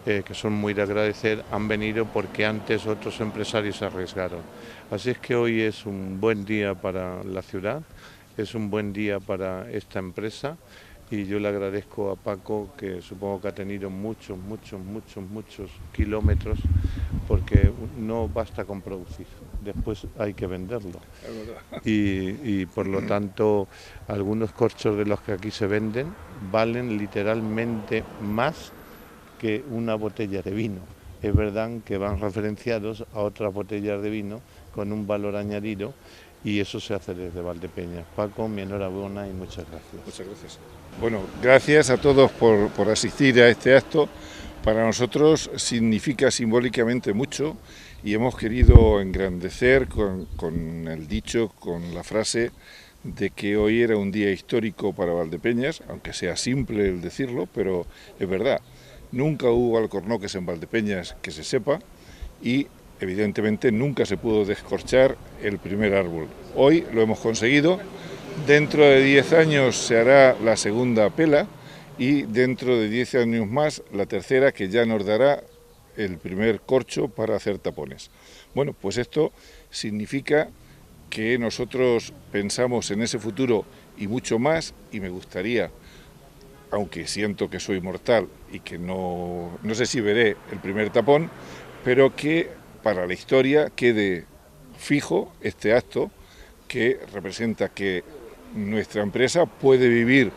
que son muy de agradecer, han venido porque antes otros empresarios se arriesgaron. Así es que hoy es un buen día para la ciudad, es un buen día para esta empresa, y yo le agradezco a Paco, que supongo que ha tenido muchos kilómetros, porque no basta con producir, después hay que venderlo. Y por lo tanto, algunos corchos de los que aquí se venden valen literalmente más que una botella de vino. Es verdad que van referenciados a otras botellas de vino con un valor añadido, y eso se hace desde Valdepeñas. Paco, mi enhorabuena y muchas gracias. Muchas gracias. Bueno, gracias a todos por asistir a este acto. Para nosotros significa simbólicamente mucho y hemos querido engrandecer con el dicho, con la frase de que hoy era un día histórico para Valdepeñas, aunque sea simple el decirlo, pero es verdad. Nunca hubo alcornoques en Valdepeñas que se sepa y evidentemente nunca se pudo descorchar el primer árbol. Hoy lo hemos conseguido, dentro de 10 años se hará la segunda pela y dentro de 10 años más la tercera, que ya nos dará el primer corcho para hacer tapones. Bueno, pues esto significa que nosotros pensamos en ese futuro y mucho más, y me gustaría, aunque siento que soy mortal y que no sé si veré el primer tapón, pero que para la historia quede fijo este acto que representa que nuestra empresa puede vivir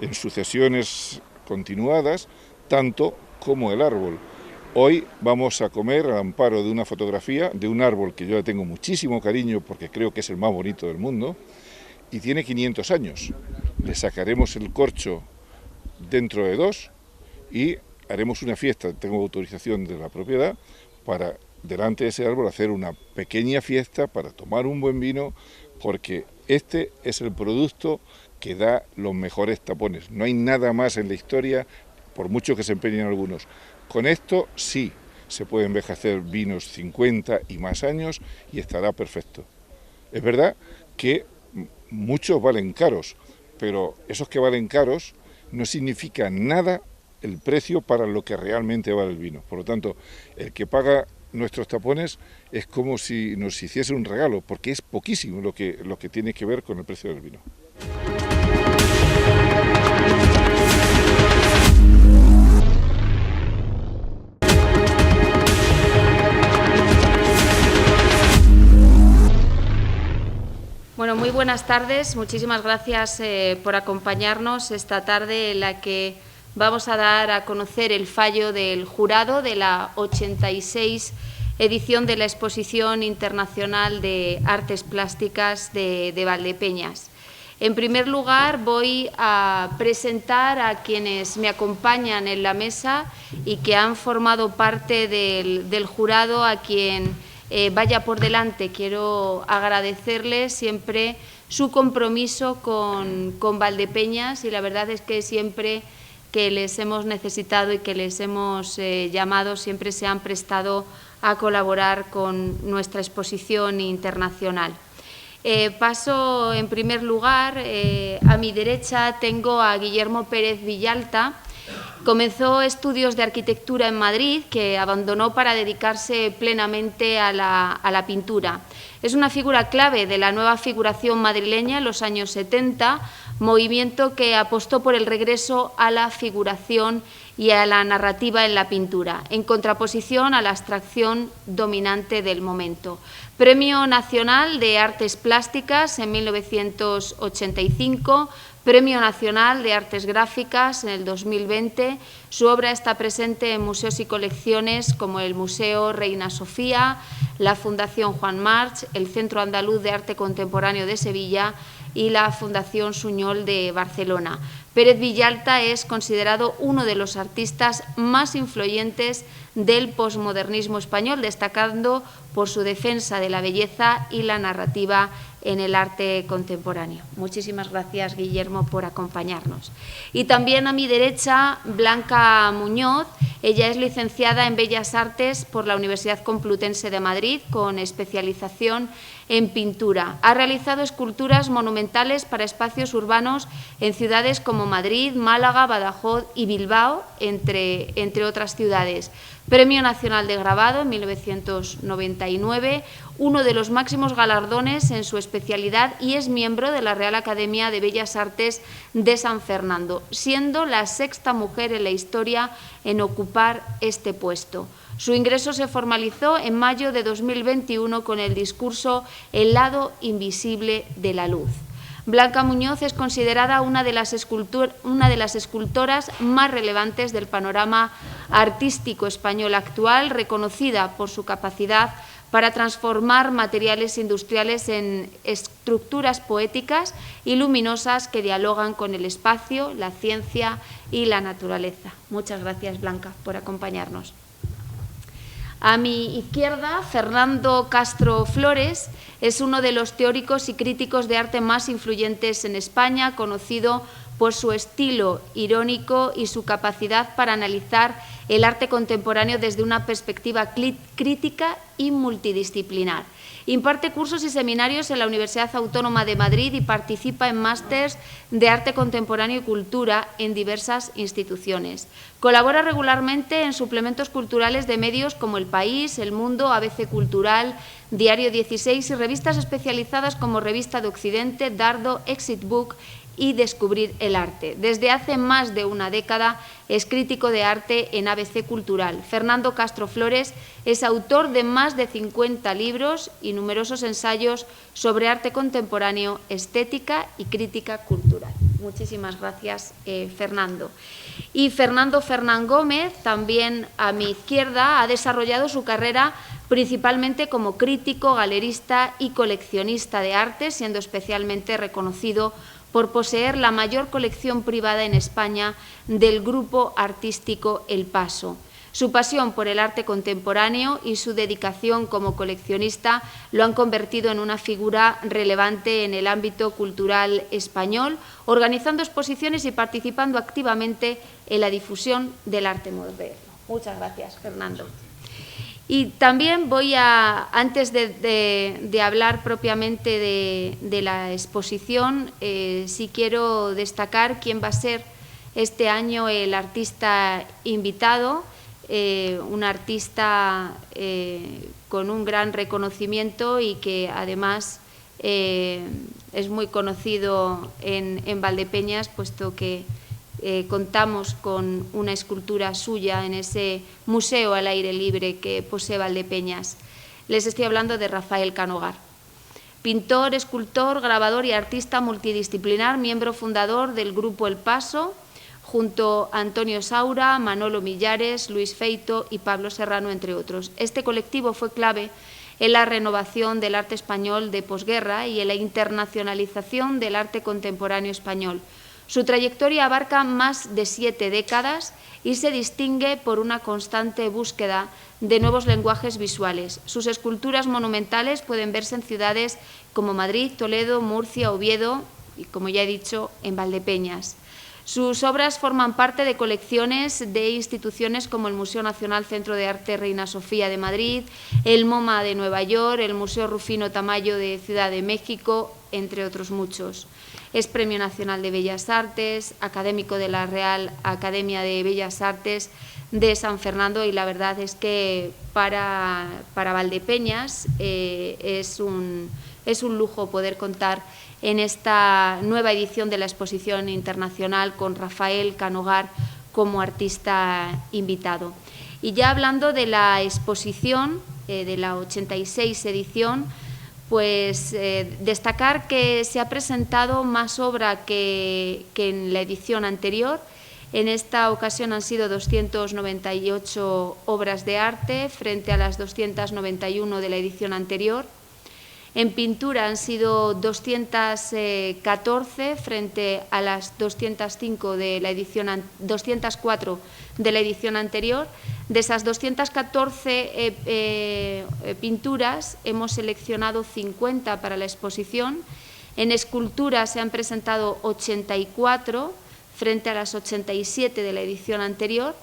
en sucesiones continuadas, tanto como el árbol. Hoy vamos a comer al amparo de una fotografía de un árbol que yo le tengo muchísimo cariño porque creo que es el más bonito del mundo y tiene 500 años. Le sacaremos el corcho dentro de 2 y haremos una fiesta, tengo autorización de la propiedad, para delante de ese árbol hacer una pequeña fiesta para tomar un buen vino, porque este es el producto que da los mejores tapones. No hay nada más en la historia, por mucho que se empeñen algunos. Con esto sí se puede envejecer vinos 50 y más años y estará perfecto. Es verdad que muchos valen caros, pero esos que valen caros no significa nada el precio para lo que realmente vale el vino. Por lo tanto, el que paga nuestros tapones es como si nos hiciese un regalo, porque es poquísimo lo que tiene que ver con el precio del vino. Bueno, muy buenas tardes. Muchísimas gracias por acompañarnos esta tarde en la que vamos a dar a conocer el fallo del jurado de la 86 edición de la Exposición Internacional de Artes Plásticas de Valdepeñas. En primer lugar, voy a presentar a quienes me acompañan en la mesa y que han formado parte del jurado, a quien vaya por delante. Quiero agradecerles siempre su compromiso con Valdepeñas, y la verdad es que siempre que les hemos necesitado y que les hemos llamado, siempre se han prestado a colaborar con nuestra exposición internacional. Paso en primer lugar, a mi derecha tengo a Guillermo Pérez Villalta. Comenzó estudios de arquitectura en Madrid, que abandonó para dedicarse plenamente a la pintura. Es una figura clave de la nueva figuración madrileña en los años 70, movimiento que apostó por el regreso a la figuración y a la narrativa en la pintura, en contraposición a la abstracción dominante del momento. Premio Nacional de Artes Plásticas en 1985, Premio Nacional de Artes Gráficas en el 2020. Su obra está presente en museos y colecciones como el Museo Reina Sofía, la Fundación Juan March, el Centro Andaluz de Arte Contemporáneo de Sevilla y la Fundación Suñol de Barcelona. Pérez Villalta es considerado uno de los artistas más influyentes del posmodernismo español, destacando por su defensa de la belleza y la narrativa en el arte contemporáneo. Muchísimas gracias, Guillermo, por acompañarnos. Y también a mi derecha, Blanca Muñoz. Ella es licenciada en Bellas Artes por la Universidad Complutense de Madrid, con especialización en pintura. Ha realizado esculturas monumentales para espacios urbanos en ciudades como Madrid, Málaga, Badajoz y Bilbao, entre otras ciudades. Premio Nacional de Grabado en 1999, uno de los máximos galardones en su especialidad, y es miembro de la Real Academia de Bellas Artes de San Fernando, siendo la sexta mujer en la historia en ocupar este puesto. Su ingreso se formalizó en mayo de 2021 con el discurso El lado invisible de la luz. Blanca Muñoz es considerada una de las escultoras más relevantes del panorama artístico español actual, reconocida por su capacidad para transformar materiales industriales en estructuras poéticas y luminosas que dialogan con el espacio, la ciencia y la naturaleza. Muchas gracias, Blanca, por acompañarnos. A mi izquierda, Fernando Castro Flores es uno de los teóricos y críticos de arte más influyentes en España, conocido por su estilo irónico y su capacidad para analizar el arte contemporáneo desde una perspectiva crítica y multidisciplinar. Imparte cursos y seminarios en la Universidad Autónoma de Madrid y participa en másters de arte contemporáneo y cultura en diversas instituciones. Colabora regularmente en suplementos culturales de medios como El País, El Mundo, ABC Cultural, Diario 16 y revistas especializadas como Revista de Occidente, Dardo, Exit Book y Descubrir el Arte. Desde hace más de una década es crítico de arte en ABC Cultural. Fernando Castro Flores es autor de más de 50 libros y numerosos ensayos sobre arte contemporáneo, estética y crítica cultural. Muchísimas gracias, Fernando. Y Fernando Fernán Gómez, también a mi izquierda, ha desarrollado su carrera principalmente como crítico, galerista y coleccionista de arte, siendo especialmente reconocido por poseer la mayor colección privada en España del grupo artístico El Paso. Su pasión por el arte contemporáneo y su dedicación como coleccionista lo han convertido en una figura relevante en el ámbito cultural español, organizando exposiciones y participando activamente en la difusión del arte moderno. Muchas gracias, Fernando. Y también voy a, antes de hablar propiamente de la exposición, sí quiero destacar quién va a ser este año el artista invitado, un artista con un gran reconocimiento y que además es muy conocido en Valdepeñas, puesto que contamos con una escultura suya en ese museo al aire libre que posee Valdepeñas. Les estoy hablando de Rafael Canogar. Pintor, escultor, grabador y artista multidisciplinar, miembro fundador del Grupo El Paso, junto a Antonio Saura, Manolo Millares, Luis Feito y Pablo Serrano, entre otros. Este colectivo fue clave en la renovación del arte español de posguerra y en la internacionalización del arte contemporáneo español. Su trayectoria abarca más de 7 décadas y se distingue por una constante búsqueda de nuevos lenguajes visuales. Sus esculturas monumentales pueden verse en ciudades como Madrid, Toledo, Murcia, Oviedo y, como ya he dicho, en Valdepeñas. Sus obras forman parte de colecciones de instituciones como el Museo Nacional Centro de Arte Reina Sofía de Madrid, el MoMA de Nueva York, el Museo Rufino Tamayo de Ciudad de México, entre otros muchos. Es Premio Nacional de Bellas Artes, académico de la Real Academia de Bellas Artes de San Fernando, y la verdad es que para Valdepeñas es un lujo poder contar en esta nueva edición de la exposición internacional con Rafael Canogar como artista invitado. Y ya hablando de la exposición, de la 86 edición, pues destacar que se ha presentado más obra que en la edición anterior. En esta ocasión han sido 298 obras de arte frente a las 291 de la edición anterior. En pintura han sido 214 frente a las 204 de la edición anterior. De esas 214 pinturas hemos seleccionado 50 para la exposición. En escultura se han presentado 84 frente a las 87 de la edición anterior.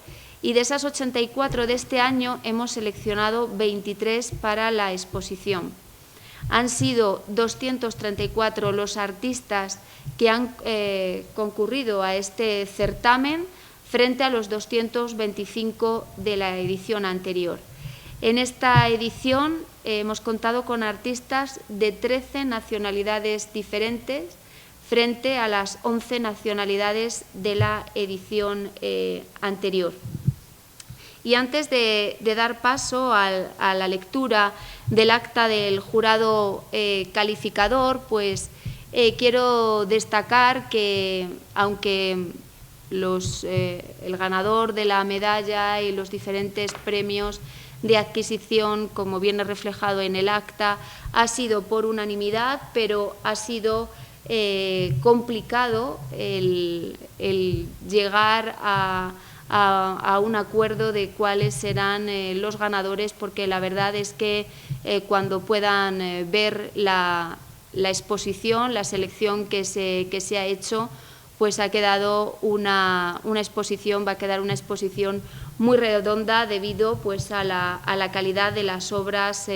Y de esas 84 de este año hemos seleccionado 23 para la exposición. Han sido 234 los artistas que han concurrido a este certamen frente a los 225 de la edición anterior. En esta edición hemos contado con artistas de 13 nacionalidades diferentes frente a las 11 nacionalidades de la edición anterior. Y antes de dar paso a la lectura del acta del jurado calificador, pues quiero destacar que, aunque el ganador de la medalla y los diferentes premios de adquisición, como viene reflejado en el acta, ha sido por unanimidad, pero ha sido complicado el llegar a un acuerdo de cuáles serán los ganadores, porque la verdad es que cuando puedan ver la exposición, la selección que se ha hecho, pues ha quedado una exposición, va a quedar una exposición muy redonda debido pues a la calidad de las obras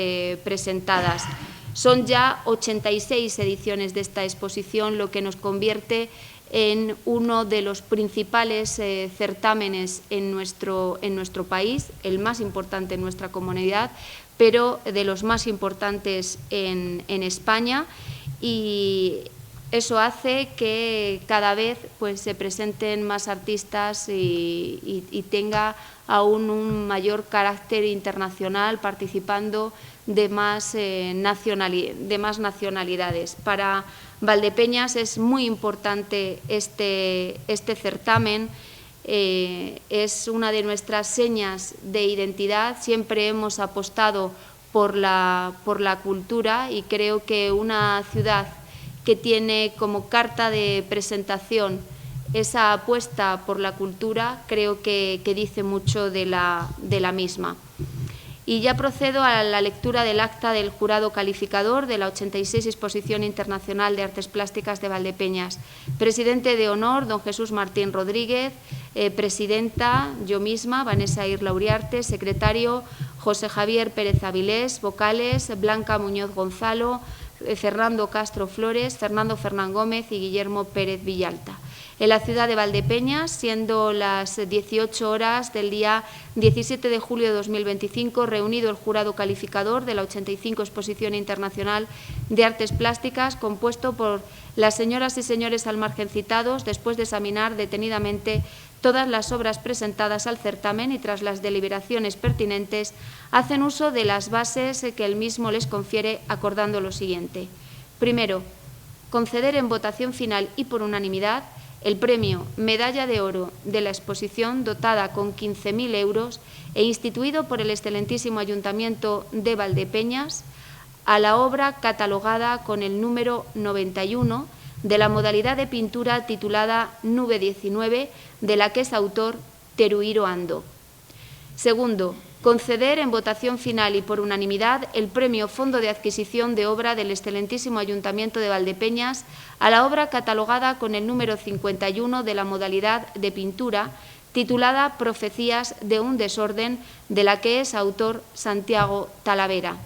presentadas. Son ya 86 ediciones de esta exposición, lo que nos convierte en uno de los principales certámenes en nuestro país, el más importante en nuestra comunidad, pero de los más importantes en España, y eso hace que cada vez pues, se presenten más artistas y tenga aún un mayor carácter internacional, participando de más nacionalidades. Para Valdepeñas es muy importante este certamen, es una de nuestras señas de identidad. Siempre hemos apostado por la cultura, y creo que una ciudad que tiene como carta de presentación esa apuesta por la cultura creo que dice mucho de la misma. Y ya procedo a la lectura del acta del jurado calificador de la 86 Exposición Internacional de Artes Plásticas de Valdepeñas. Presidente de honor, don Jesús Martín Rodríguez. Presidenta, yo misma, Vanessa Irla Uriarte. Secretario, José Javier Pérez Avilés. Vocales, Blanca Muñoz Gonzalo, Fernando Castro Flores, Fernando Fernán Gómez y Guillermo Pérez Villalta. En la ciudad de Valdepeñas, siendo las 18 horas del día 17 de julio de 2025, reunido el jurado calificador de la 85 Exposición Internacional de Artes Plásticas, compuesto por las señoras y señores al margen citados, después de examinar detenidamente todas las obras presentadas al certamen y tras las deliberaciones pertinentes, hacen uso de las bases que el mismo les confiere, acordando lo siguiente. Primero, conceder en votación final y por unanimidad el premio Medalla de Oro de la exposición, dotada con 15.000 euros e instituido por el excelentísimo Ayuntamiento de Valdepeñas, a la obra catalogada con el número 91 de la modalidad de pintura titulada Nube 19, de la que es autor Teruiro Ando. Segundo, conceder en votación final y por unanimidad el premio Fondo de Adquisición de Obra del excelentísimo Ayuntamiento de Valdepeñas a la obra catalogada con el número 51 de la modalidad de pintura titulada Profecías de un desorden, de la que es autor Santiago Talavera.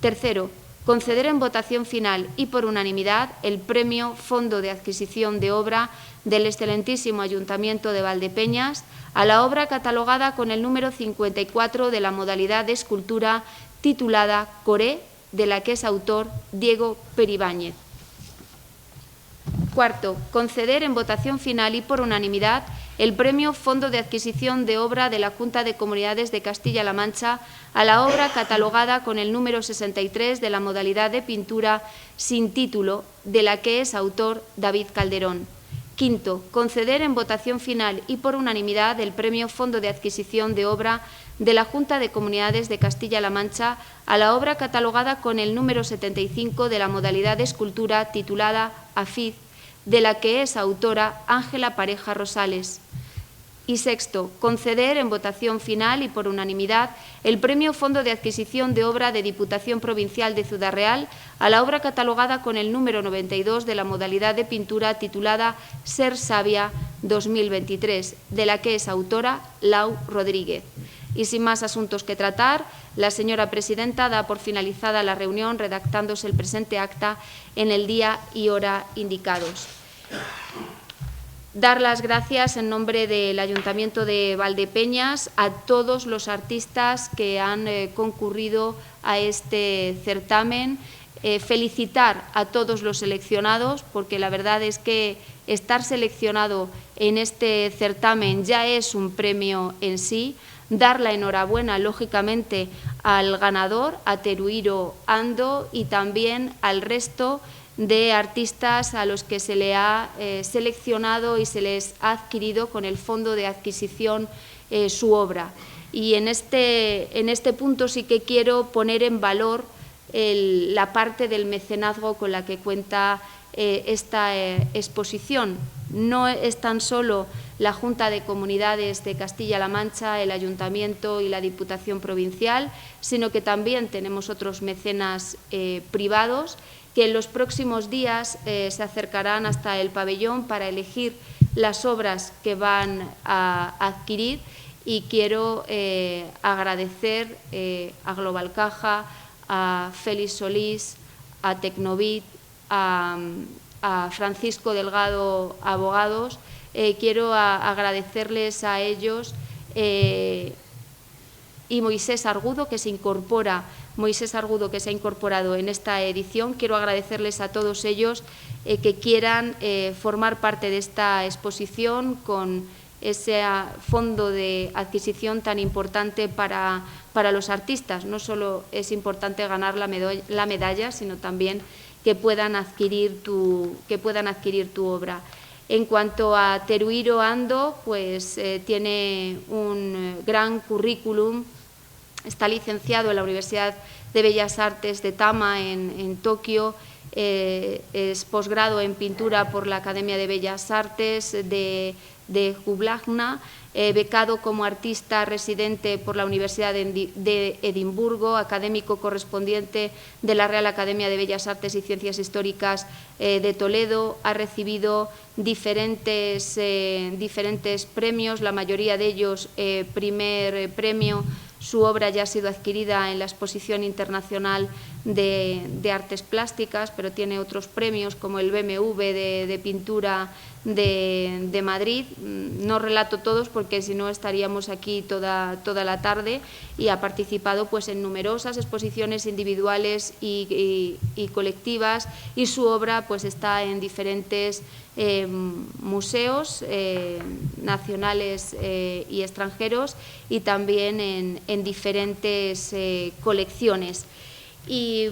Tercero, conceder en votación final y por unanimidad el premio Fondo de Adquisición de Obra del excelentísimo Ayuntamiento de Valdepeñas a la obra catalogada con el número 54 de la modalidad de escultura titulada Coré, de la que es autor Diego Peribáñez. Cuarto, conceder en votación final y por unanimidad el premio Fondo de Adquisición de Obra de la Junta de Comunidades de Castilla-La Mancha a la obra catalogada con el número 63 de la modalidad de pintura sin título, de la que es autor David Calderón. Quinto, conceder en votación final y por unanimidad el premio Fondo de Adquisición de Obra de la Junta de Comunidades de Castilla-La Mancha a la obra catalogada con el número 75 de la modalidad de escultura titulada Afiz, de la que es autora Ángela Pareja Rosales. Y sexto, conceder en votación final y por unanimidad el premio Fondo de Adquisición de Obra de Diputación Provincial de Ciudad Real a la obra catalogada con el número 92 de la modalidad de pintura titulada Ser Sabia 2023, de la que es autora Lau Rodríguez. Y sin más asuntos que tratar, la señora presidenta da por finalizada la reunión redactándose el presente acta en el día y hora indicados. Dar las gracias en nombre del Ayuntamiento de Valdepeñas a todos los artistas que han concurrido a este certamen, felicitar a todos los seleccionados, porque la verdad es que estar seleccionado en este certamen ya es un premio en sí. Dar la enhorabuena, lógicamente, al ganador, a Teruiro Ando, y también al resto de artistas a los que se le ha seleccionado y se les ha adquirido con el Fondo de Adquisición su obra. Y en este punto sí que quiero poner en valor la parte del mecenazgo con la que cuenta esta exposición. No es tan solo la Junta de Comunidades de Castilla-La Mancha, el Ayuntamiento y la Diputación Provincial, sino que también tenemos otros mecenas privados que en los próximos días se acercarán hasta el pabellón para elegir las obras que van a adquirir, y quiero agradecer a Global Caja, a Félix Solís, a Tecnovit, a Francisco Delgado Abogados. Quiero agradecerles a ellos y Moisés Argudo, que se ha incorporado en esta edición. Quiero agradecerles a todos ellos que quieran formar parte de esta exposición con ese fondo de adquisición tan importante para los artistas. No solo es importante ganar la medalla, sino también que puedan adquirir tu obra. En cuanto a Teruiro Ando, pues tiene un gran currículum. Está licenciado en la Universidad de Bellas Artes de Tama en Tokio es posgrado en pintura por la Academia de Bellas Artes de Ljubljana, becado como artista residente por la Universidad de Edimburgo, académico correspondiente de la Real Academia de Bellas Artes y Ciencias Históricas de Toledo. Ha recibido diferentes premios, la mayoría de ellos primer premio. Su obra ya ha sido adquirida en la Exposición Internacional de Artes Plásticas, pero tiene otros premios como el BMW de Pintura de Madrid. No relato todos porque si no estaríamos aquí toda la tarde, y ha participado pues en numerosas exposiciones individuales y colectivas, y su obra pues está en diferentes museos nacionales y extranjeros, y también en diferentes colecciones. Y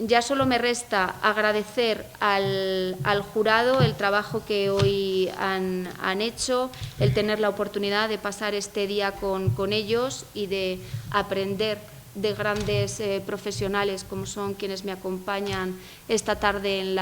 ya solo me resta agradecer al jurado el trabajo que hoy han hecho, el tener la oportunidad de pasar este día con ellos y de aprender de grandes profesionales como son quienes me acompañan esta tarde en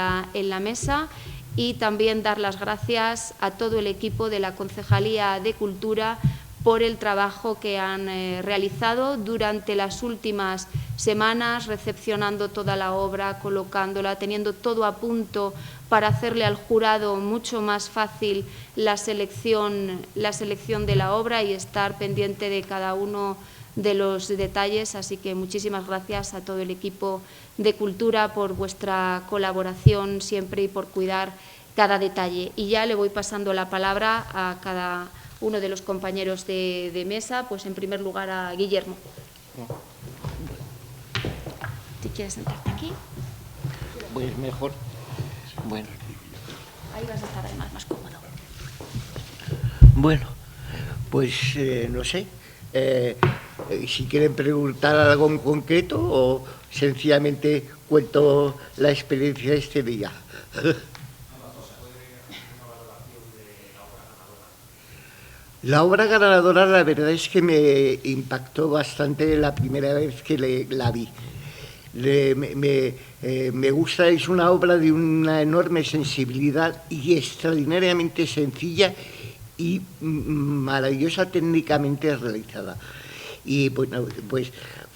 la mesa, y también dar las gracias a todo el equipo de la Concejalía de Cultura por el trabajo que han realizado durante las últimas semanas, recepcionando toda la obra, colocándola, teniendo todo a punto para hacerle al jurado mucho más fácil la selección de la obra y estar pendiente de cada uno de los detalles. Así que muchísimas gracias a todo el equipo de Cultura por vuestra colaboración siempre y por cuidar cada detalle. Y ya le voy pasando la palabra a cada uno de los compañeros de mesa, pues en primer lugar a Guillermo. ¿Te quieres sentarte aquí? Pues mejor. Bueno. Ahí vas a estar además más cómodo. Bueno, pues no sé. Si quieren preguntar algo en concreto o sencillamente cuento la experiencia de este día. La obra ganadora, la verdad es que me impactó bastante la primera vez que la vi. Me gusta, es una obra de una enorme sensibilidad y extraordinariamente sencilla y maravillosa técnicamente realizada. Y bueno, pues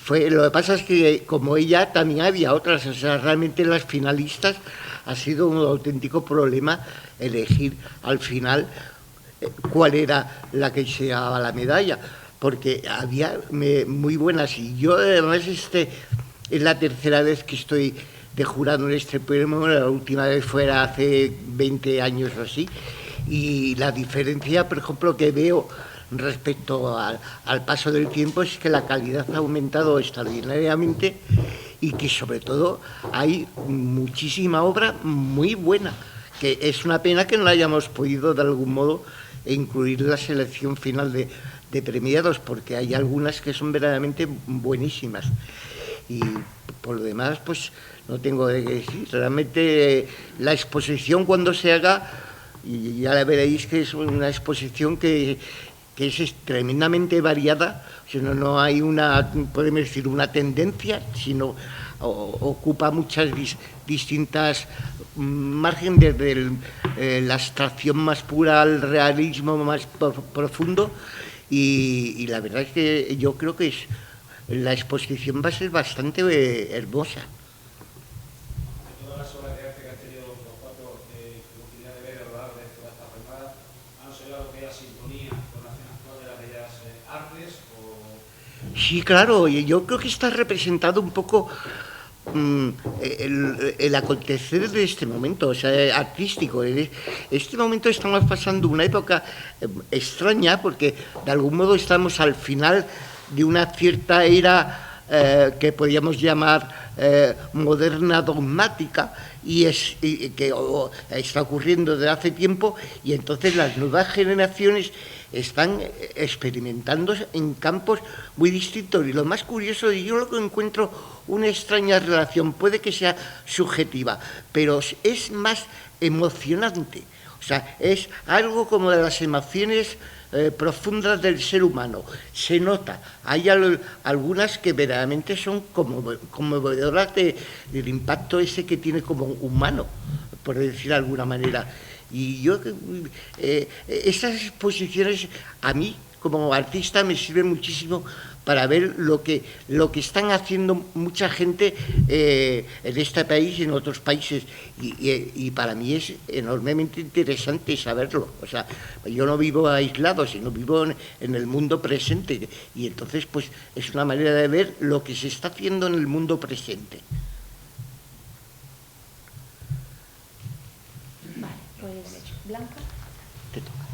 lo que pasa es que como ella también había otras, o sea, realmente las finalistas ha sido un auténtico problema elegir al final cuál era la que se llevaba la medalla, porque había muy buenas, y yo además es la tercera vez que estoy de jurado en este premio, la última vez fue hace 20 años o así, y la diferencia, por ejemplo, que veo respecto al paso del tiempo es que la calidad ha aumentado extraordinariamente y que sobre todo hay muchísima obra muy buena, que es una pena que no la hayamos podido de algún modo incluir en la selección final de premiados, porque hay algunas que son verdaderamente buenísimas. Y por lo demás, pues no tengo de qué decir. Realmente la exposición cuando se haga, y ya la veréis que es una exposición que es tremendamente variada, o sea, no hay podemos decir, una tendencia, sino ocupa muchas distintas margen desde la abstracción más pura al realismo más profundo, y la verdad es que yo creo que la exposición va a ser bastante hermosa. De todas las obras de arte que han tenido los cuatro oportunidad de ver a lo largo de toda esta jornada, ¿han observado que haya sintonía con la escena actual de las bellas artes? Sí, claro, yo creo que está representado un poco el acontecer de este momento, o sea, artístico. En este momento estamos pasando una época extraña porque de algún modo estamos al final de una cierta era que podríamos llamar moderna dogmática, y que está ocurriendo desde hace tiempo, y entonces las nuevas generaciones están experimentando en campos muy distintos. Y lo más curioso, y yo lo que encuentro una extraña relación, puede que sea subjetiva, pero es más emocionante. O sea, es algo como de las emociones profundas del ser humano. Se nota. Hay algunas que verdaderamente son conmovedoras del impacto ese que tiene como humano, por decir de alguna manera. Y yo, estas exposiciones a mí, como artista, me sirven muchísimo para ver lo que están haciendo mucha gente en este país y en otros países. Y para mí es enormemente interesante saberlo. O sea, yo no vivo aislado, sino vivo en el mundo presente. Y entonces, pues, es una manera de ver lo que se está haciendo en el mundo presente. Vale, pues, Blanca. Te toca.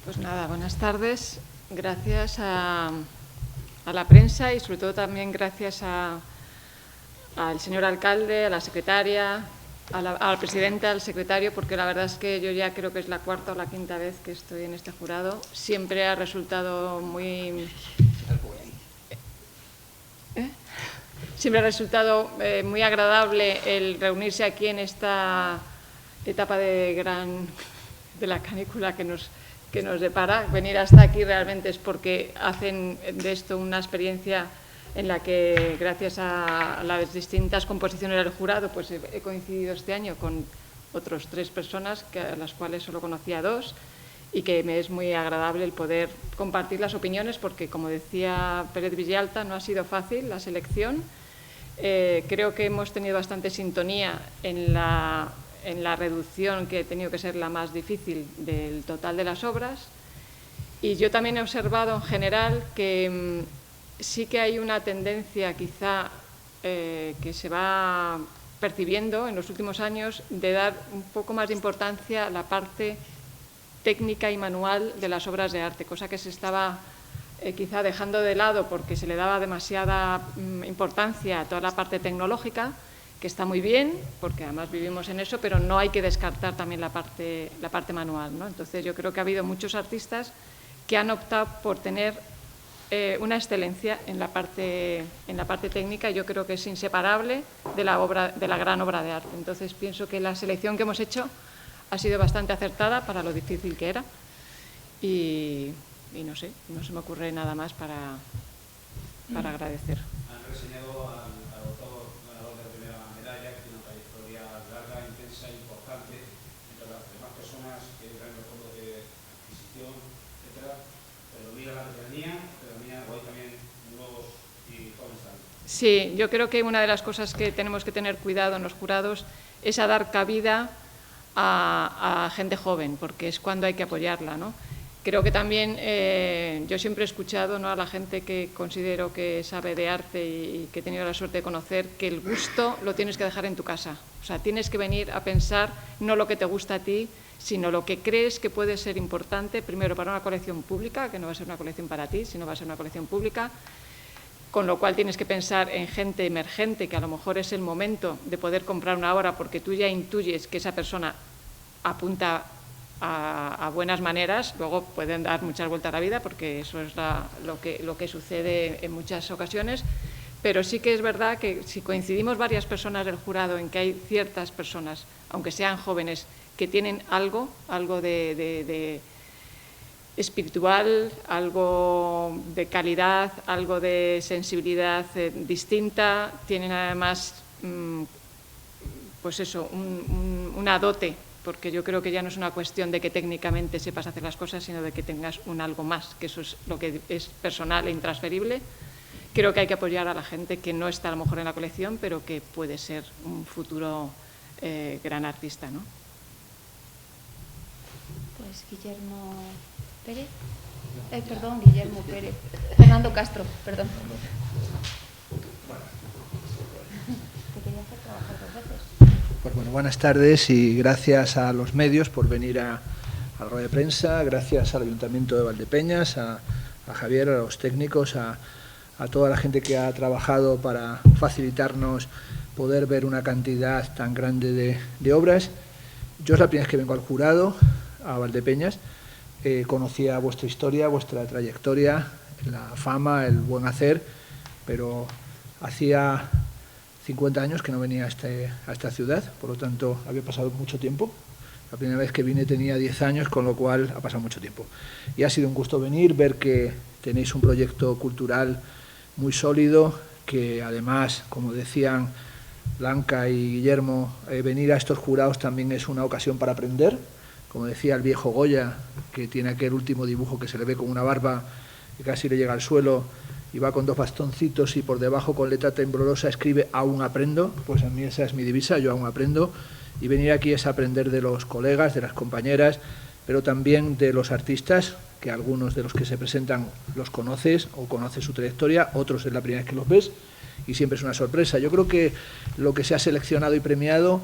Pues nada, buenas tardes. Gracias a la prensa y sobre todo también gracias al señor alcalde, a la secretaria, a la presidenta, al secretario, porque la verdad es que yo ya creo que es la cuarta o la quinta vez que estoy en este jurado. Siempre ha resultado muy... Siempre ha resultado muy agradable el reunirse aquí en esta etapa de la canícula que nos depara. Venir hasta aquí realmente es porque hacen de esto una experiencia en la que, gracias a las distintas composiciones del jurado, pues he coincidido este año con otras 3 personas, a las cuales solo conocía 2, y que me es muy agradable el poder compartir las opiniones, porque, como decía Pérez Villalta, no ha sido fácil la selección. Creo que hemos tenido bastante sintonía en la reducción, que ha tenido que ser la más difícil del total de las obras. Y yo también he observado en general que sí que hay una tendencia quizá que se va percibiendo en los últimos años de dar un poco más de importancia a la parte técnica y manual de las obras de arte, cosa que se estaba quizá dejando de lado porque se le daba demasiada importancia a toda la parte tecnológica, que está muy bien, porque además vivimos en eso, pero no hay que descartar también la parte manual, ¿no? Entonces yo creo que ha habido muchos artistas que han optado por tener una excelencia en la parte técnica, y yo creo que es inseparable de la gran obra de arte. Entonces pienso que la selección que hemos hecho ha sido bastante acertada para lo difícil que era, y no sé, no se me ocurre nada más para agradecer. Han reseñado al autor ganador de la primera medalla, que tiene una trayectoria larga, intensa e importante entre las demás personas que entran en los fondos de adquisición, etcétera, pero mira la veteranía o hay también nuevos y jóvenes talentos. Sí, yo creo que una de las cosas que tenemos que tener cuidado en los jurados es a dar cabida a gente joven, porque es cuando hay que apoyarla, ¿no? Creo que también yo siempre he escuchado, ¿no?, a la gente que considero que sabe de arte y que he tenido la suerte de conocer, que el gusto lo tienes que dejar en tu casa. O sea, tienes que venir a pensar no lo que te gusta a ti, sino lo que crees que puede ser importante, primero para una colección pública, que no va a ser una colección para ti, sino va a ser una colección pública, con lo cual tienes que pensar en gente emergente, que a lo mejor es el momento de poder comprar una obra porque tú ya intuyes que esa persona apunta a buenas maneras. Luego pueden dar muchas vueltas a la vida, porque eso es lo que sucede en muchas ocasiones, pero sí que es verdad que si coincidimos varias personas del jurado en que hay ciertas personas, aunque sean jóvenes, que tienen algo de espiritual, algo de calidad, algo de sensibilidad distinta, tienen además, pues eso, una dote, porque yo creo que ya no es una cuestión de que técnicamente sepas hacer las cosas, sino de que tengas un algo más, que eso es lo que es personal e intransferible. Creo que hay que apoyar a la gente que no está a lo mejor en la colección, pero que puede ser un futuro gran artista, ¿no? Pues Guillermo Pérez. Guillermo Pérez. Fernando Castro, perdón. Te quería hacer trabajar 2 veces. Pues bueno, buenas tardes y gracias a los medios por venir a la rueda de prensa, gracias al Ayuntamiento de Valdepeñas, a Javier, a los técnicos, a toda la gente que ha trabajado para facilitarnos poder ver una cantidad tan grande de obras. Yo es la primera vez que vengo al jurado, a Valdepeñas. Conocía vuestra historia, vuestra trayectoria, la fama, el buen hacer, pero hacía 50 años que no venía a esta ciudad, por lo tanto había pasado mucho tiempo. La primera vez que vine tenía 10 años, con lo cual ha pasado mucho tiempo. Y ha sido un gusto venir, ver que tenéis un proyecto cultural muy sólido, que además, como decían Blanca y Guillermo, venir a estos jurados también es una ocasión para aprender. Como decía el viejo Goya, que tiene aquel último dibujo que se le ve con una barba que casi le llega al suelo y va con 2 bastoncitos y por debajo con letra temblorosa escribe "aún aprendo", pues a mí esa es mi divisa, yo aún aprendo, y venir aquí es aprender de los colegas, de las compañeras, pero también de los artistas, que algunos de los que se presentan los conoces o conoces su trayectoria, otros es la primera vez que los ves y siempre es una sorpresa. Yo creo que lo que se ha seleccionado y premiado,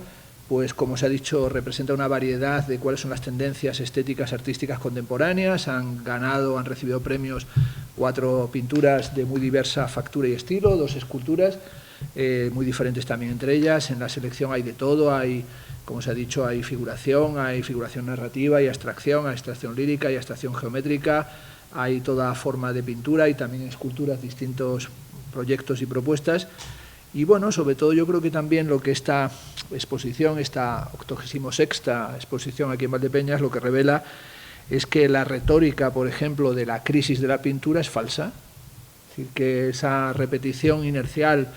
pues como se ha dicho, representa una variedad de cuáles son las tendencias estéticas artísticas contemporáneas. Han recibido premios 4 pinturas de muy diversa factura y estilo, 2 esculturas muy diferentes también entre ellas. En la selección hay de todo, hay, como se ha dicho, hay figuración narrativa, hay abstracción lírica, hay abstracción geométrica, hay toda forma de pintura y también esculturas, distintos proyectos y propuestas. Y bueno, sobre todo yo creo que también lo que esta exposición, esta 86ª exposición aquí en Valdepeñas, lo que revela es que la retórica, por ejemplo, de la crisis de la pintura es falsa. Es decir, que esa repetición inercial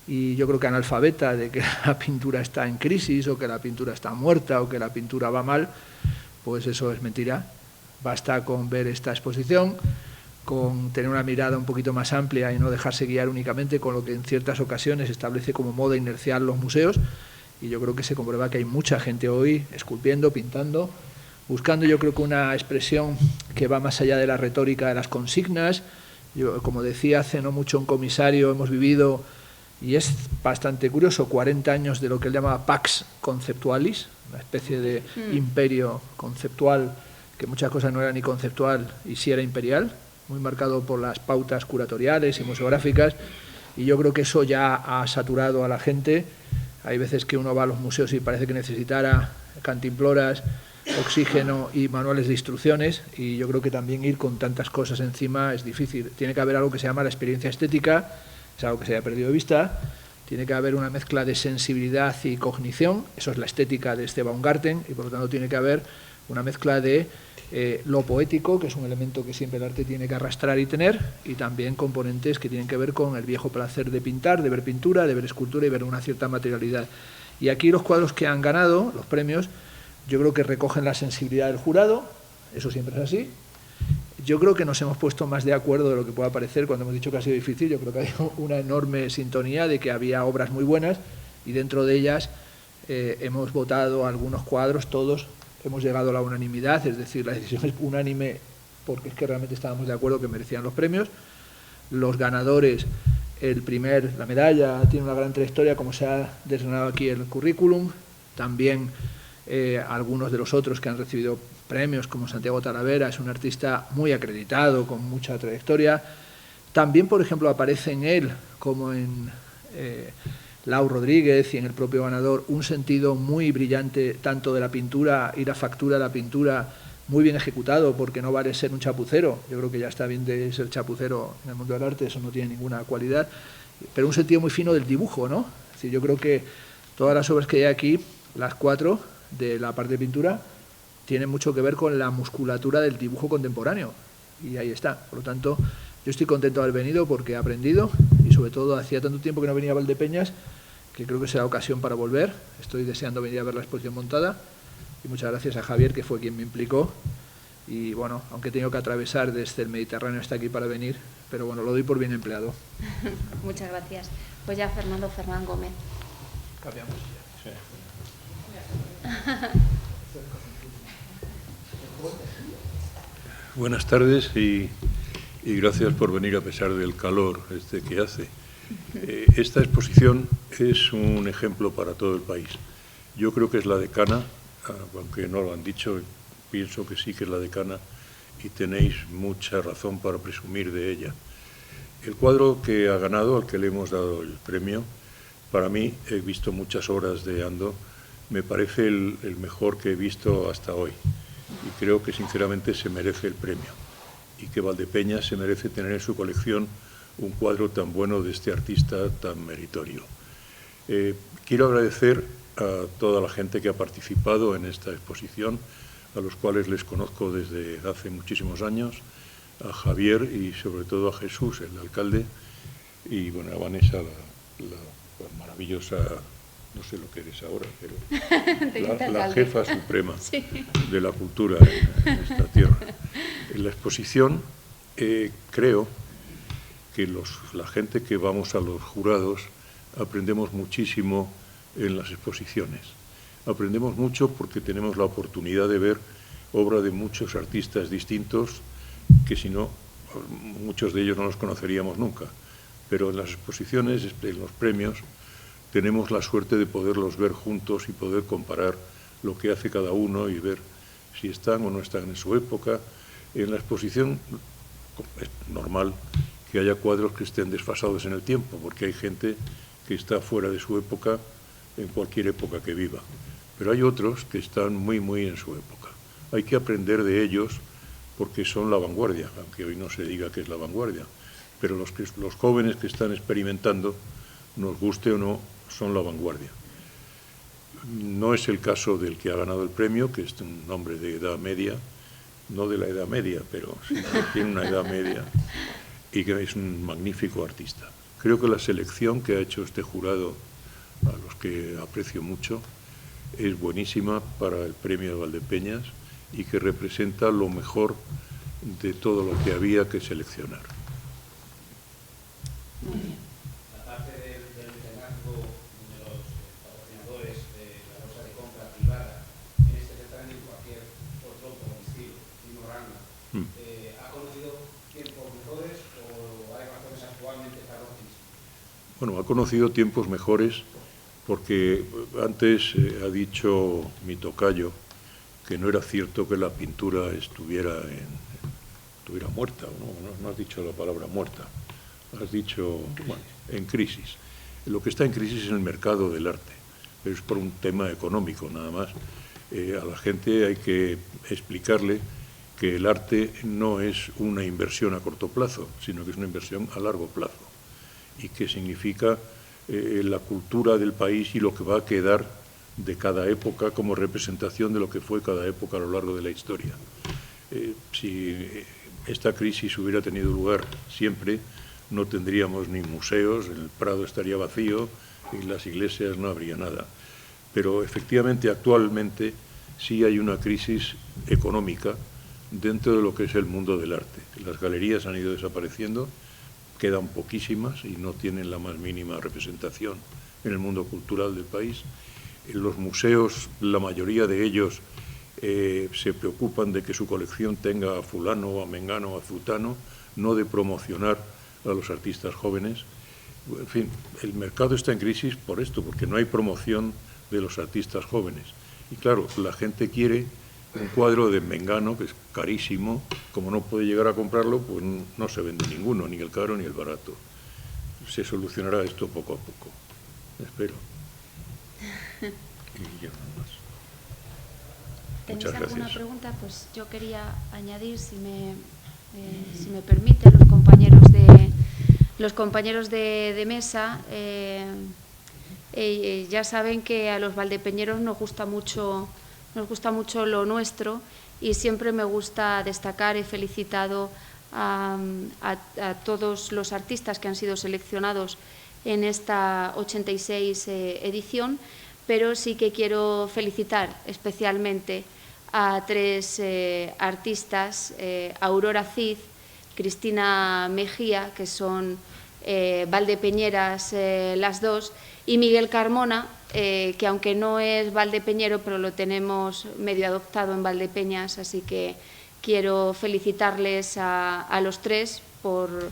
y yo creo que analfabeta de que la pintura está en crisis o que la pintura está muerta o que la pintura va mal, pues eso es mentira. Basta con ver esta exposición, con tener una mirada un poquito más amplia y no dejarse guiar únicamente con lo que en ciertas ocasiones establece como moda inercial los museos, y yo creo que se comprueba que hay mucha gente hoy esculpiendo, pintando, buscando yo creo que una expresión que va más allá de la retórica de las consignas. Yo, como decía hace no mucho un comisario, hemos vivido, y es bastante curioso, 40 años de lo que él llamaba Pax Conceptualis, una especie de imperio conceptual, que muchas cosas no era ni conceptual y sí era imperial, muy marcado por las pautas curatoriales y museográficas, y yo creo que eso ya ha saturado a la gente. Hay veces que uno va a los museos y parece que necesitara cantimploras, oxígeno y manuales de instrucciones, y yo creo que también ir con tantas cosas encima es difícil. Tiene que haber algo que se llama la experiencia estética, es algo que se haya perdido de vista. Tiene que haber una mezcla de sensibilidad y cognición, eso es la estética de este Baumgarten, y por lo tanto tiene que haber una mezcla de lo poético, que es un elemento que siempre el arte tiene que arrastrar y tener, y también componentes que tienen que ver con el viejo placer de pintar, de ver pintura, de ver escultura y ver una cierta materialidad. Y aquí los cuadros que han ganado, los premios, yo creo que recogen la sensibilidad del jurado, eso siempre es así. Yo creo que nos hemos puesto más de acuerdo de lo que pueda parecer cuando hemos dicho que ha sido difícil. Yo creo que hay una enorme sintonía de que había obras muy buenas y dentro de ellas hemos votado algunos cuadros, todos hemos llegado a la unanimidad, es decir, la decisión es unánime porque es que realmente estábamos de acuerdo que merecían los premios. Los ganadores, la medalla tiene una gran trayectoria, como se ha desgranado aquí el currículum, también algunos de los otros que han recibido premios, como Santiago Talavera, es un artista muy acreditado, con mucha trayectoria. También, por ejemplo, aparece en él, como en Lau Rodríguez y en el propio ganador, un sentido muy brillante tanto de la pintura y la factura de la pintura, muy bien ejecutado, porque no vale ser un chapucero. Yo creo que ya está bien de ser chapucero en el mundo del arte, eso no tiene ninguna cualidad, pero un sentido muy fino del dibujo, ¿no? Es decir, yo creo que todas las obras que hay aquí, las 4 de la parte de pintura, tienen mucho que ver con la musculatura del dibujo contemporáneo, y ahí está. Por lo tanto, yo estoy contento de haber venido porque he aprendido, y sobre todo hacía tanto tiempo que no venía a Valdepeñas que creo que será ocasión para volver. Estoy deseando venir a ver la exposición montada, y muchas gracias a Javier, que fue quien me implicó, y bueno, aunque he tenido que atravesar desde el Mediterráneo hasta aquí para venir, pero bueno, lo doy por bien empleado. Muchas gracias. Pues ya Fernando Fernán Gómez. Cambiamos. Sí. Buenas tardes y gracias por venir a pesar del calor que hace. Esta exposición es un ejemplo para todo el país. Yo creo que es la decana, aunque no lo han dicho, pienso que sí que es la decana y tenéis mucha razón para presumir de ella. El cuadro que ha ganado, al que le hemos dado el premio, para mí, he visto muchas obras de Ando, me parece el mejor que he visto hasta hoy, y creo que sinceramente se merece el premio, y que Valdepeñas se merece tener en su colección un cuadro tan bueno de este artista tan meritorio. Quiero agradecer a toda la gente que ha participado en esta exposición, a los cuales les conozco desde hace muchísimos años, a Javier y sobre todo a Jesús, el alcalde, y bueno, a Vanessa, la maravillosa, no sé lo que eres ahora, pero la jefa suprema de la cultura en esta tierra. En la exposición creo que la gente que vamos a los jurados aprendemos muchísimo en las exposiciones. Aprendemos mucho porque tenemos la oportunidad de ver obra de muchos artistas distintos que si no, muchos de ellos no los conoceríamos nunca. Pero en las exposiciones, en los premios, tenemos la suerte de poderlos ver juntos y poder comparar lo que hace cada uno y ver si están o no están en su época. En la exposición es normal que haya cuadros que estén desfasados en el tiempo, porque hay gente que está fuera de su época en cualquier época que viva. Pero hay otros que están muy, muy en su época. Hay que aprender de ellos porque son la vanguardia, aunque hoy no se diga que es la vanguardia. Pero los jóvenes que están experimentando, nos guste o no, son la vanguardia. No es el caso del que ha ganado el premio, que es un hombre de edad media, no de la edad media, pero sí tiene una edad media, y que es un magnífico artista. Creo que la selección que ha hecho este jurado, a los que aprecio mucho, es buenísima para el premio de Valdepeñas y que representa lo mejor de todo lo que había que seleccionar. Muy bien. Aparte del liderazgo de los patrocinadores de la bolsa de compra privada, en este certamen y cualquier otro por el estilo, mismo rango, ¿ha conocido tiempos mejores o hay razones actualmente para lo mismo? Bueno, ha conocido tiempos mejores porque antes ha dicho mi tocayo que no era cierto que la pintura estuviera muerta, no has dicho la palabra muerta, has dicho, bueno, en crisis. Lo que está en crisis es el mercado del arte, pero es por un tema económico nada más. A la gente hay que explicarle que el arte no es una inversión a corto plazo, sino que es una inversión a largo plazo, y que significa la cultura del país y lo que va a quedar de cada época como representación de lo que fue cada época a lo largo de la historia. Si esta crisis hubiera tenido lugar siempre, no tendríamos ni museos, el Prado estaría vacío y las iglesias no habría nada. Pero efectivamente, actualmente, sí hay una crisis económica dentro de lo que es el mundo del arte. Las galerías han ido desapareciendo, quedan poquísimas y no tienen la más mínima representación en el mundo cultural del país. En los museos, la mayoría de ellos se preocupan de que su colección tenga a fulano o a mengano o a zutano, no de promocionar a los artistas jóvenes. En fin, el mercado está en crisis por esto, porque no hay promoción de los artistas jóvenes. Y claro, la gente quiere un cuadro de mengano, que es carísimo, como no puede llegar a comprarlo, pues no se vende ninguno, ni el caro ni el barato. Se solucionará esto poco a poco, espero. Y ya nada más. ¿Tenéis Muchas alguna gracias. pregunta? Pues yo quería añadir, si me permiten, los compañeros de mesa, ya saben que a los valdepeñeros nos gusta mucho lo nuestro, y siempre me gusta destacar, he felicitado a todos los artistas que han sido seleccionados en esta 86 edición, pero sí que quiero felicitar especialmente a tres artistas, Aurora Cid, Cristina Mejía, que son valdepeñeras las dos, y Miguel Carmona, que aunque no es valdepeñero, pero lo tenemos medio adoptado en Valdepeñas, así que quiero felicitarles a los tres por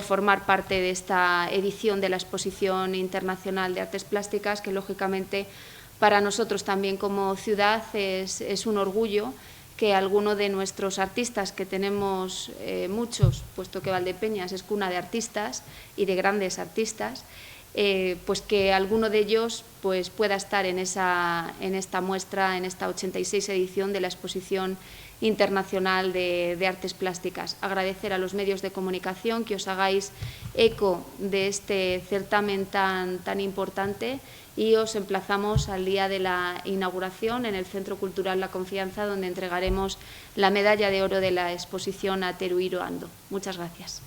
formar parte de esta edición de la Exposición Internacional de Artes Plásticas, que lógicamente para nosotros también como ciudad es un orgullo que alguno de nuestros artistas, que tenemos muchos, puesto que Valdepeñas es cuna de artistas y de grandes artistas, pues que alguno de ellos pueda estar en esta muestra, en esta 86 edición de la Exposición Internacional de Artes Plásticas. Agradecer a los medios de comunicación que os hagáis eco de este certamen tan importante y os emplazamos al día de la inauguración en el Centro Cultural La Confianza, donde entregaremos la medalla de oro de la exposición a Teruiro Ando. Muchas gracias.